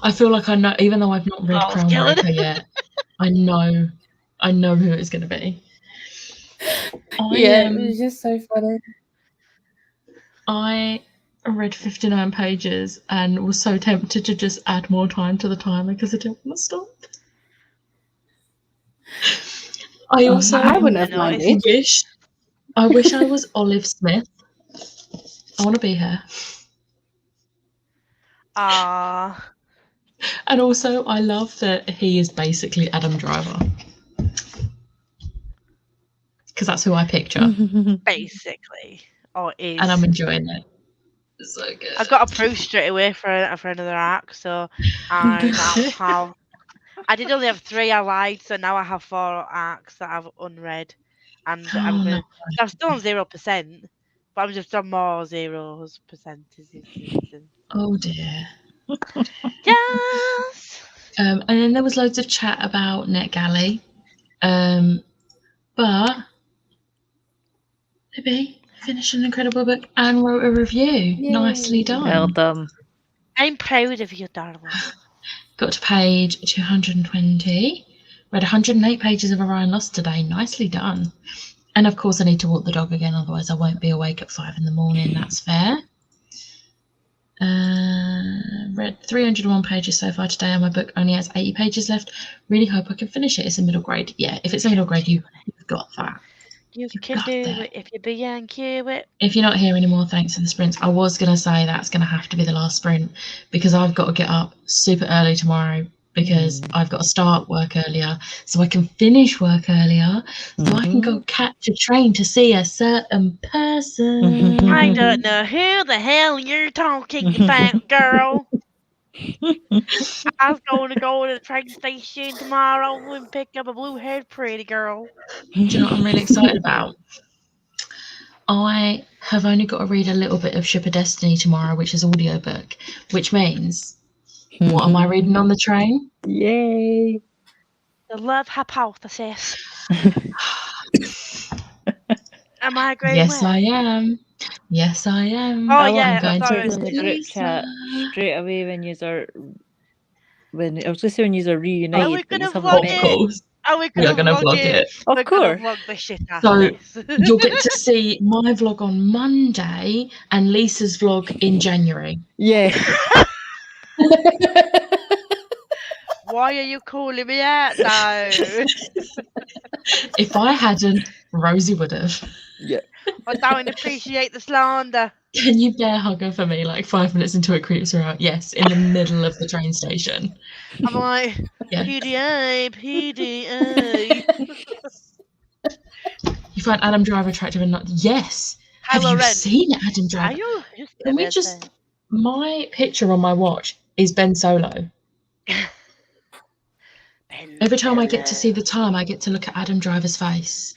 I feel like I know, even though I've not read Oh, Crown skeleton. Breaker yet, I know who it's going to be. It was just so funny. I read 59 pages and was so tempted to just add more time to the timer because I didn't want to stop. I also I wouldn't have I know, minded. I wish I was Olive Smith. I want to be her. Ah, And also, I love that he is basically Adam Driver. Because that's who I picture. basically. Oh, it is. And I'm enjoying it. It's so good. I got approved straight away for another arc, so I now have. I did only have 3. I lied, so now I have 4 arcs that I've unread, and I'm Oh, gonna. no. I'm still on 0%, but I'm just on more 0% this season. Oh dear. Yes. And then there was loads of chat about NetGalley. But Libby finished an incredible book and wrote a review. Nicely done. Well done. I'm proud of you, darling. Got to page 220. Read 108 pages of Orion Lost today. Nicely done. And of course, I need to walk the dog again, otherwise I won't be awake at 5 in the morning. That's fair. Read 301 pages so far today, and my book only has 80 pages left. Really hope I can finish it. It's a middle grade. Yeah, if it's a middle grade, you've got that. You You've can got do that. it if you be Yankee it. If you're not here anymore, thanks for the sprints. I was going to say that's going to have to be the last sprint because I've got to get up super early tomorrow because I've got to start work earlier so I can finish work earlier so I can go catch a train to see a certain person. I don't know who the hell you're talking about, girl. I was going to go to the train station tomorrow and pick up a blue-haired pretty girl. Do you know what I'm really excited about? I have only got to read a little bit of Ship of Destiny tomorrow, which is audiobook, which means what am I reading on the train? Yay. The love hypothesis. Am I agreeing Yes, with? I am. Yes, I am. Oh, I yeah, I'm going sorry. to in the group Lisa. chat straight away when you are when I was just saying when you are reunited. Are we but gonna yous vlog haven't Of it? course. Are we We are going to going to vlog it. Of We're course. going to vlog the shit out So, of this. You'll get to see my vlog on Monday and Lisa's vlog in January. Yeah. Why are you calling me out now? If I hadn't, Rosie would have. I don't appreciate the slander. Can you bear hug her for me like 5 minutes until it creeps her out? Yes, in the middle of the train station. I'm like, Yeah. PDA. You find Adam Driver attractive and not? Yes. Have Kylo you Ren. seen Adam Are Driver? you? Can we just? My picture on my watch is Ben Solo. Every time I get to see the time, I get to look at Adam Driver's face.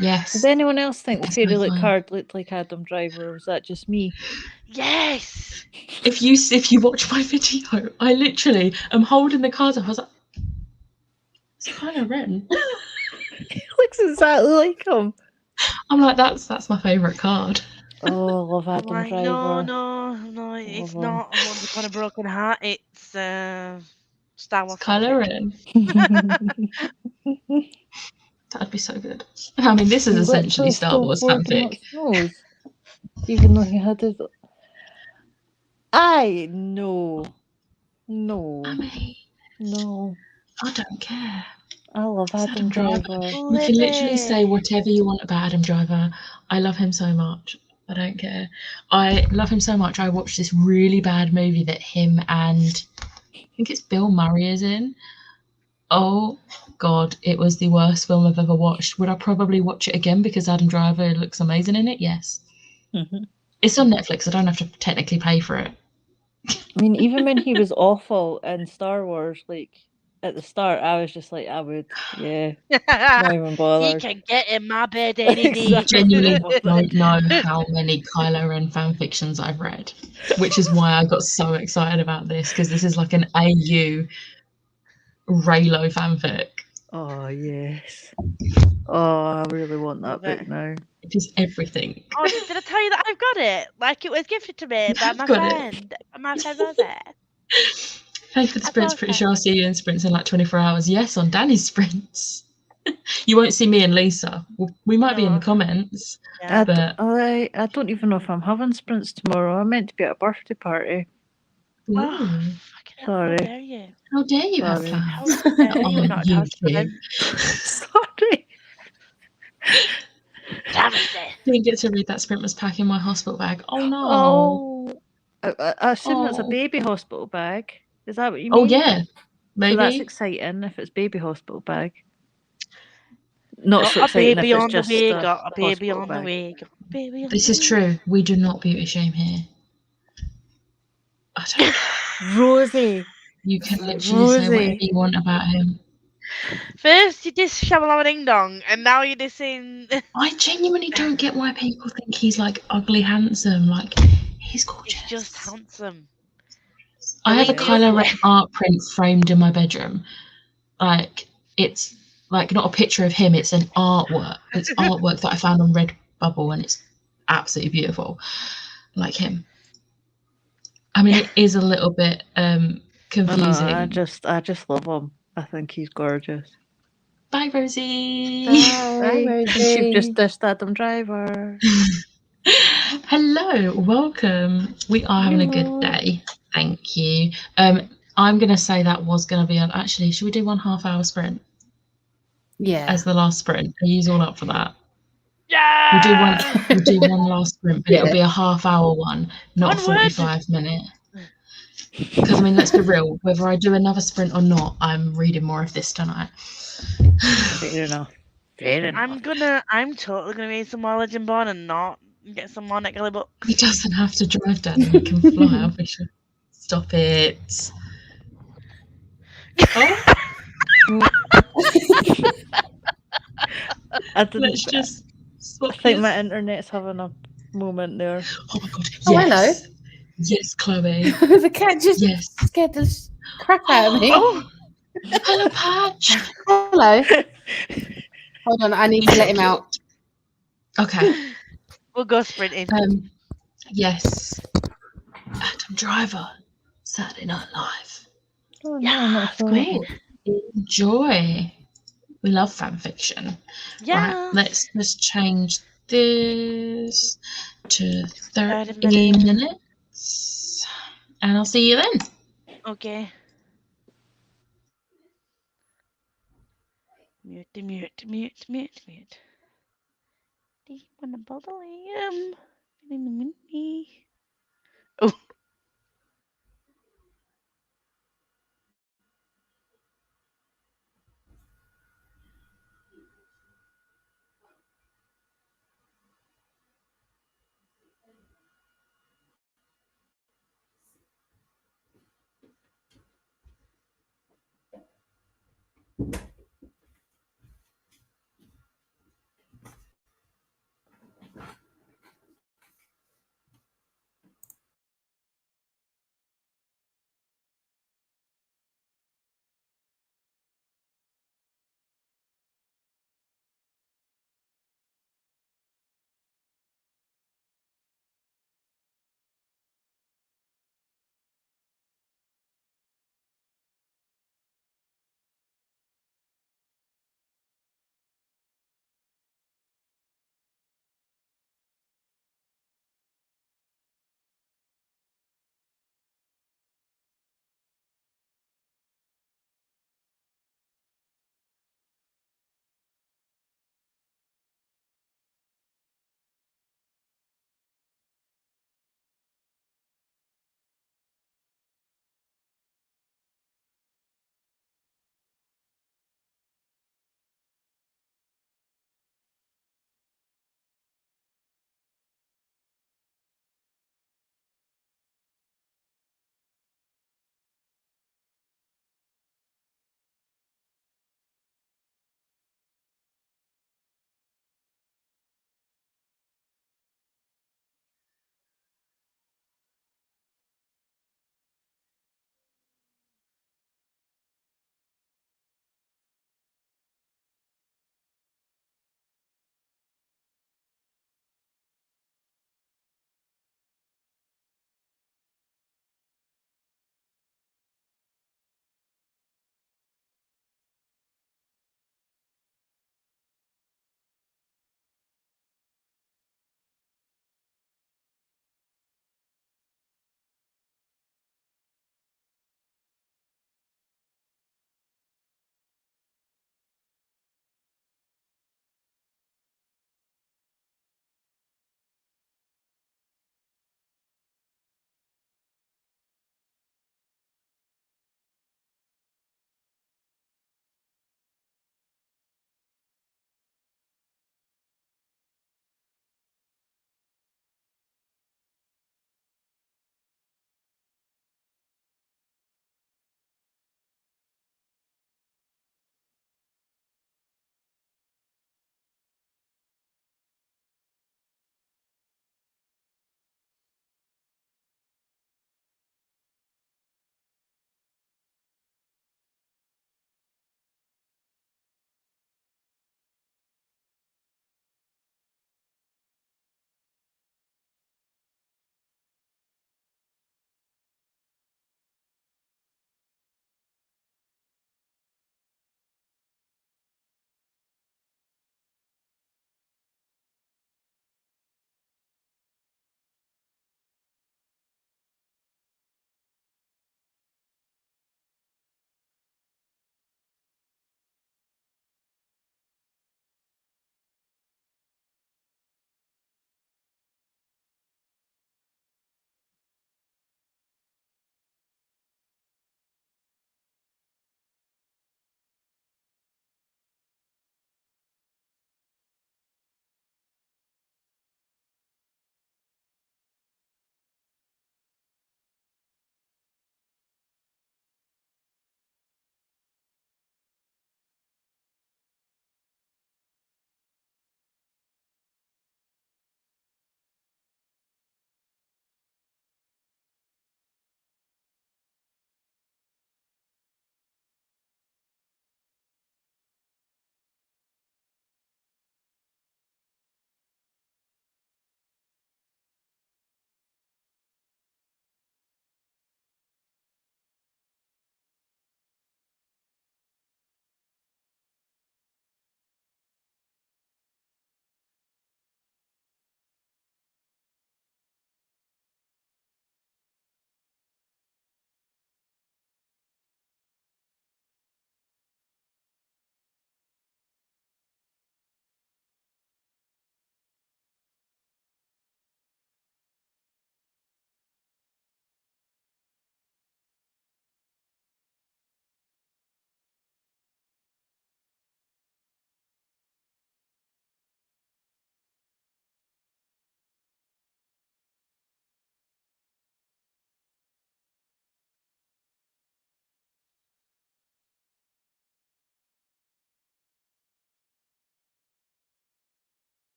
Yes. Did anyone else think the It's Fairy so Look fun. card looked like Adam Driver, or was that just me? Yes. If you watch my video, I literally am holding the card up. I was like, it's Kylo Ren. He looks exactly like him. I'm like, that's my favourite card. Oh, love I'm Adam like, Driver. no, it's Love him. not. I'm Once Upon a Broken Heart. It's Star It's Wars. Kylo fanfic. Ren. That'd be so good. I mean, this is He essentially literally Star stole Wars Voldemort's fanfic. nose, even though he had his. I no, I no, mean, no. I don't care. I love It's Adam Driver. You can literally say whatever you want about Adam Driver. I love him so much. I don't care. I love him so much. I watched this really bad movie that him and I think it's Bill Murray is in. Oh God, it was the worst film I've ever watched. Would I probably watch it again because Adam Driver looks amazing in it? Yes. Mhm. It's on Netflix. I don't have to technically pay for it. I mean, even when he was awful in Star Wars, like at the start, I was just like, I would, yeah, not even He bothered. can get in my bed any day. Exactly. Genuinely don't know how many Kylo Ren fan fictions I've read, which is why I got so excited about this because this is like an AU Raylo fanfic. Oh yes. Oh, I really want that Love book it. now. It is everything. Oh, did I tell you that I've got it? Like it was gifted to me You by have my got it. friend. My friend was it. Pay for the I sprints. thought Pretty so. sure I'll see you in sprints in like 24 hours. Yes, on Danny's sprints. You won't see me and Lisa. We might be in the No. comments, Yeah. but I don't even know if I'm having sprints tomorrow. I'm meant to be at a birthday party. ooh, Oh, fucking hell, Sorry. how dare you? how dare you have Sorry. How plans dare you on not have YouTube? Sorry. Travesty. Didn't get to read that sprint was packing my hospital bag. Oh no. Oh, I assume that's a Oh. baby hospital bag. Is that what you Oh mean? yeah, So that's maybe. exciting if it's baby hospital bag. Not Got so a exciting baby if it's on the just way. a Got a baby hospital on the bag. way. Got a baby on This the is way. true. We do not beauty shame here. I don't. Rosie. You can literally say whatever Rosie. you want about him. First you diss Shamalama Ding Dong, and now you're dissing. I genuinely don't get why people think he's like ugly handsome. Like he's gorgeous. He's just handsome. I have a Believe me, Kylo ugly. Ren art print framed in my bedroom. Like it's like not a picture of him, it's an artwork. It's artwork that I found on Redbubble and it's absolutely beautiful. Like him. I mean it is a little bit confusing. I just love him. I think he's gorgeous. Bye Rosie. Hi, And she Rosie. just dissed Adam Driver. Hello, welcome. We are having a good day. Thank you. I'm gonna say that was gonna be actually, should we do 1.5 hour sprint Yeah. as the last sprint? Are you all up for that? Yeah. We'll do one last sprint, but it'll Yeah. be a 1/2 hour one, not a Onward. 45 minute. Because I mean, let's be real, whether I do another sprint or not, I'm reading more of this tonight. Fair enough. Fair enough. I'm totally gonna read some more Legend Born and not get some more NetGalley books. He doesn't have to drive down, he can fly, obviously. Stop it. Oh, I didn't. let's just swap I think this. my internet's having a moment there. Oh my god. Oh, hello. Yes. Yes, Chloe. The cat just Yes. scared the crap out of me. Oh, hello, Patch. Hello. Hold on, I need to let him out. Okay. We'll go sprinting. Yes. Adam Driver, Saturday Night Live. Oh, Yeah, no, not it's so great. Enjoy. We love fan fiction. Yeah. Right, let's just change this to 30 30 minutes. And I'll see you then. Okay. Mute. Do you wanna bother him? Oh.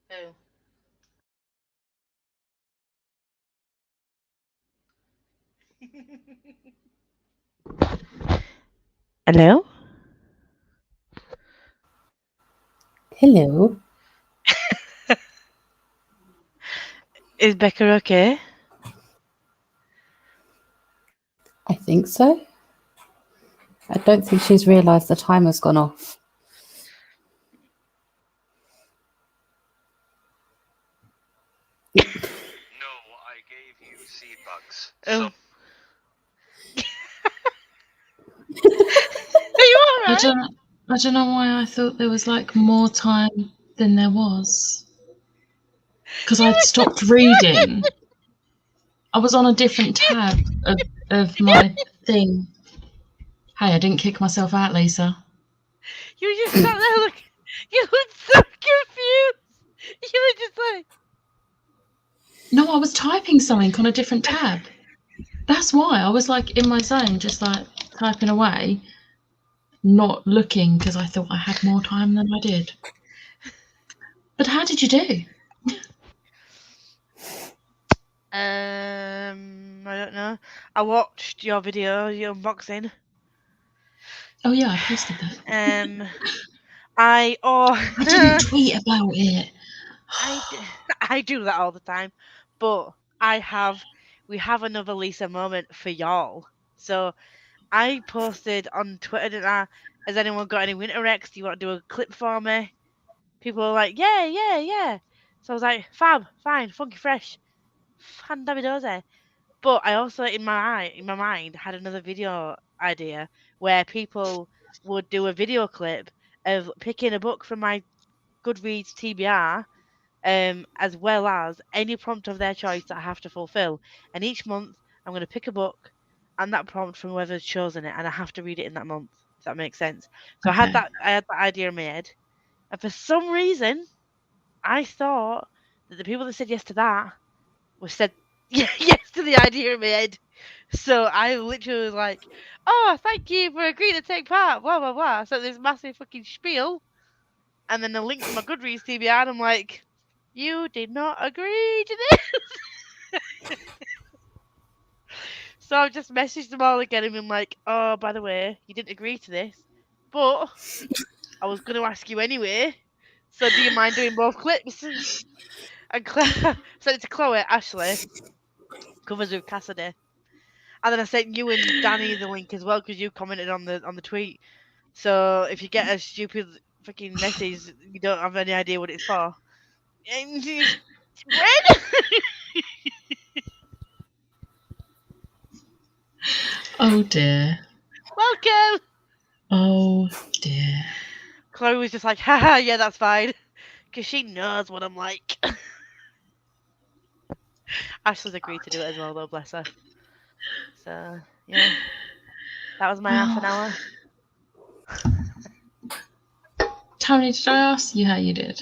Who? Hello? Hello. Is Becca okay? I think so. I don't think she's realised the timer's gone off. No, I gave you seed bugs. Oh. So Are you alright? I don't know why I thought there was like more time than there was. Because I'd stopped reading. I was on a different tab of my thing. Hey, I didn't kick myself out, Lisa. You were just sat there looking. You looked so confused. You were just like. No, I was typing something on a different tab. That's why I was like in my zone, just like typing away, not looking because I thought I had more time than I did. But how did you do? I don't know. I watched your video, your unboxing. Oh yeah, I posted that. I didn't tweet about it. I do that all the time, but we have another Lisa moment for y'all. So I posted on Twitter, didn't I? Has anyone got any winter Rex? Do you want to do a clip for me? People were like, yeah. So I was like, fab, fine, funky fresh, fandabidoze. But I also in my mind had another video idea where people would do a video clip of picking a book from my Goodreads TBR, as well as any prompt of their choice that I have to fulfill. And each month I'm going to pick a book and that prompt from whoever's chosen it, and I have to read it in that month. If that makes sense. So Okay. I had that idea in my head, and for some reason, I thought that the people that said yes to that were said yes to the idea in my head. So I literally was like, "Oh, thank you for agreeing to take part." Blah blah blah. So this massive fucking spiel, and then a link to my Goodreads TBR. And I'm like, "You did not agree to this." So I've just messaged them all again and been like, "Oh, by the way, you didn't agree to this, but I was going to ask you anyway. So do you mind doing both clips?" And Claire sent it to Chloe, Ashley, covers with Cassidy. And then I sent you and Danny the link as well because you commented on the tweet. So if you get a stupid freaking message, you don't have any idea what it's for. And when? Oh dear. Welcome. Oh dear. Chloe was just like, haha, yeah, that's fine. Because she knows what I'm like. Ashley's agreed to do it as well, though, bless her. So, yeah. That was my half an hour. Tony, did I ask you how you did?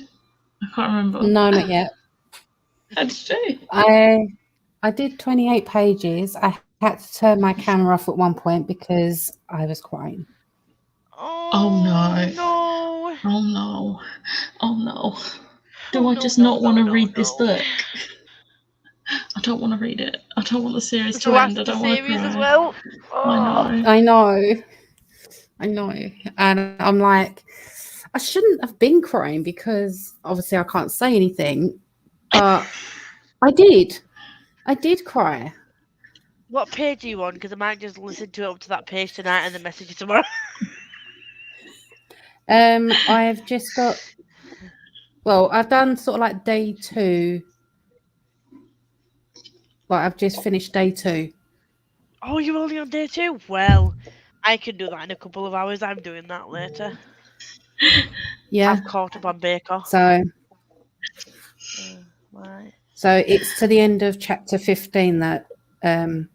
I can't remember. No, not yet. How did you do? I did 28 pages. I had to turn my camera off at one point because I was crying. Oh no. No. Oh no. Oh no. Do Oh, I no, just no, not want to no, read this no. book? I don't want to read it. I don't want the series So to end. that's I the don't want to series cry. as well. I know. I know. And I'm like, I shouldn't have been crying because obviously I can't say anything, but I did. I did cry. What page are you on? Because I might just listen to it up to that page tonight and then message you tomorrow. I've just got, well, I've done sort of like day 2. Like I've just finished day 2. Oh, you're only on day 2? Well, I can do that in a couple of hours. I'm doing that later. Yeah. I've caught up on Bake Off. So Right. so it's to the end of chapter 15 that I'm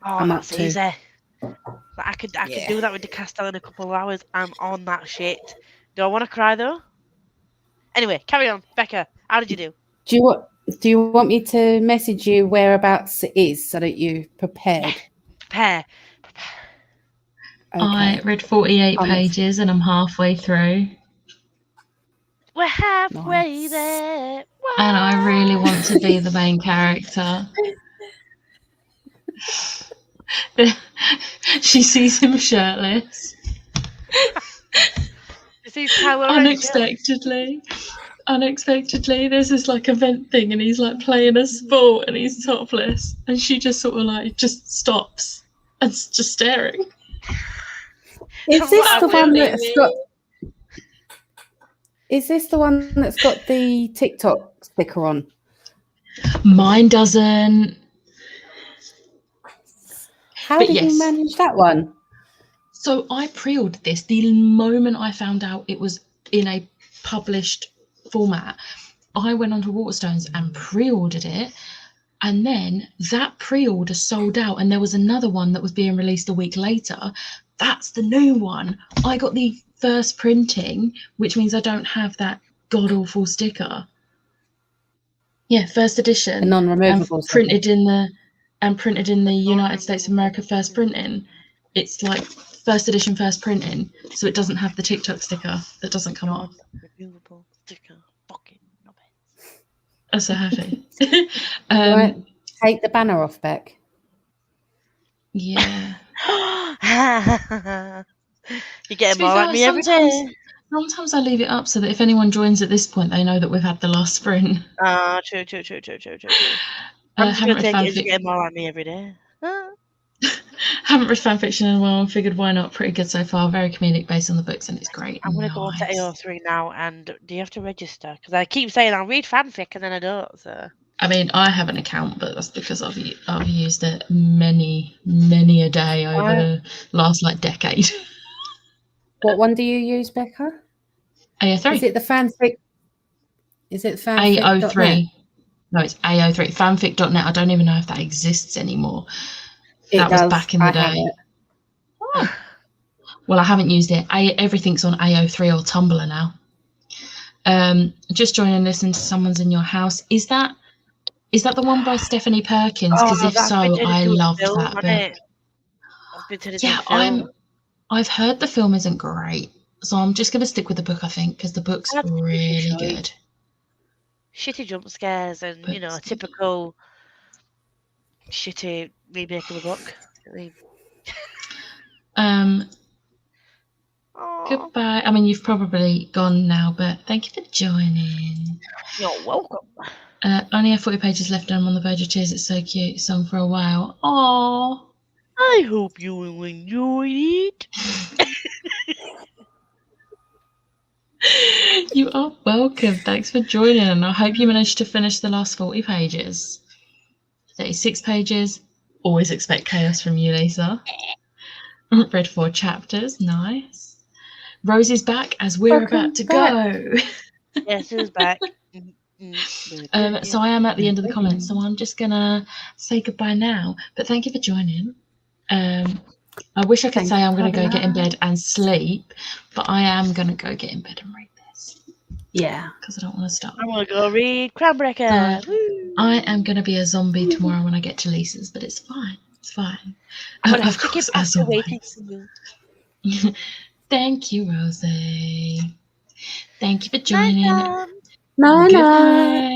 up that's to. easy. But I could do that with the Castell in a couple of hours. I'm on that shit. Do I want to cry though? Anyway, carry on, Becca. How did you do? Do you want me to message you whereabouts it is so that you prepared? Prepare. I read 48 pages and I'm halfway through. Well, We're halfway Nice. there. And I really want to be the main character. She sees him shirtless. Is he Power Unexpectedly, there's this like event thing, and he's like playing a sport, and he's topless, and she just sort of like just stops and just staring. Is this the one Absolutely. that's got? Is this the one that's got the TikTok sticker on? Mine doesn't. How But did yes. you manage that one? So I pre-ordered this the moment I found out it was in a published format. I went onto Waterstones and pre-ordered it, and then that pre-order sold out, and there was another one that was being released a week later. That's the new one. I got the first printing, which means I don't have that god-awful sticker. Yeah, first The edition. non-removable And sticker. printed in the United States of America first printing. It's like first edition first printing, so it doesn't have the TikTok sticker that doesn't come off. Removable sticker. Fucking knobhead. I'm so happy. Right. Take the banner off, Beck. Yeah. You're getting To be more fair, at me every day. Sometimes I leave it up so that if anyone joins at this point, they know that we've had the last sprint. True. I'm just Haven't gonna read take it as you fanfic. getting more at me every day. Haven't read fanfiction in a while and figured why not? Pretty good so far. Very comedic based on the books, and it's great. I'm gonna go on to Nice. AO3 now, and do you have to register? Because I keep saying I'll read fanfic and then I don't. So I mean, I have an account, but that's because I've used it many a day over the last like decade. What one do you use, Becca? AO3. Is it the fanfic? Is it fanfic.net? AO3. No, it's AO3. Fanfic.net. I don't even know if that exists anymore. That was back in the day. Well, I haven't used it. Everything's on AO3 or Tumblr now. Just join and listen to Someone's in Your House. Is that the one by Stephanie Perkins? Because if that's so, been turned I into a loved film, that hasn't book. it? That's been turned into Yeah, a film. I've heard the film isn't great, so I'm just going to stick with the book, I think, because the book's That's really shite. good. Shitty jump scares and But- typical shitty remake of the book. I mean, aw, Goodbye. I mean, you've probably gone now, but thank you for joining. you're welcome. Only have 40 pages left and I'm on the verge of tears. It's so cute. Song for a while. Aww. I hope you will enjoy it. You are welcome. Thanks for joining, and I hope you managed to finish the last 40 pages. 36 pages. Always expect chaos from you, Lisa. Read 4 chapters. Nice. Rosie's back as we're Welcome about to back. go. Yes, who's back? So I am at the end of the comments, so I'm just gonna say goodbye now. But thank you for joining. I wish I could Thank say you I'm going to for go get in that. bed and sleep, but I am going to go get in bed and read this Yeah. because I don't want to stop. I want to go read Crownbreaker. Woo. I am going to be a zombie tomorrow when I get to Lisa's, but it's fine. It's fine. I'm gonna Of have to course, get back as to waiting always. for you. Thank you, Rosie. Thank you for Night, joining. Mom. No, no. Goodbye.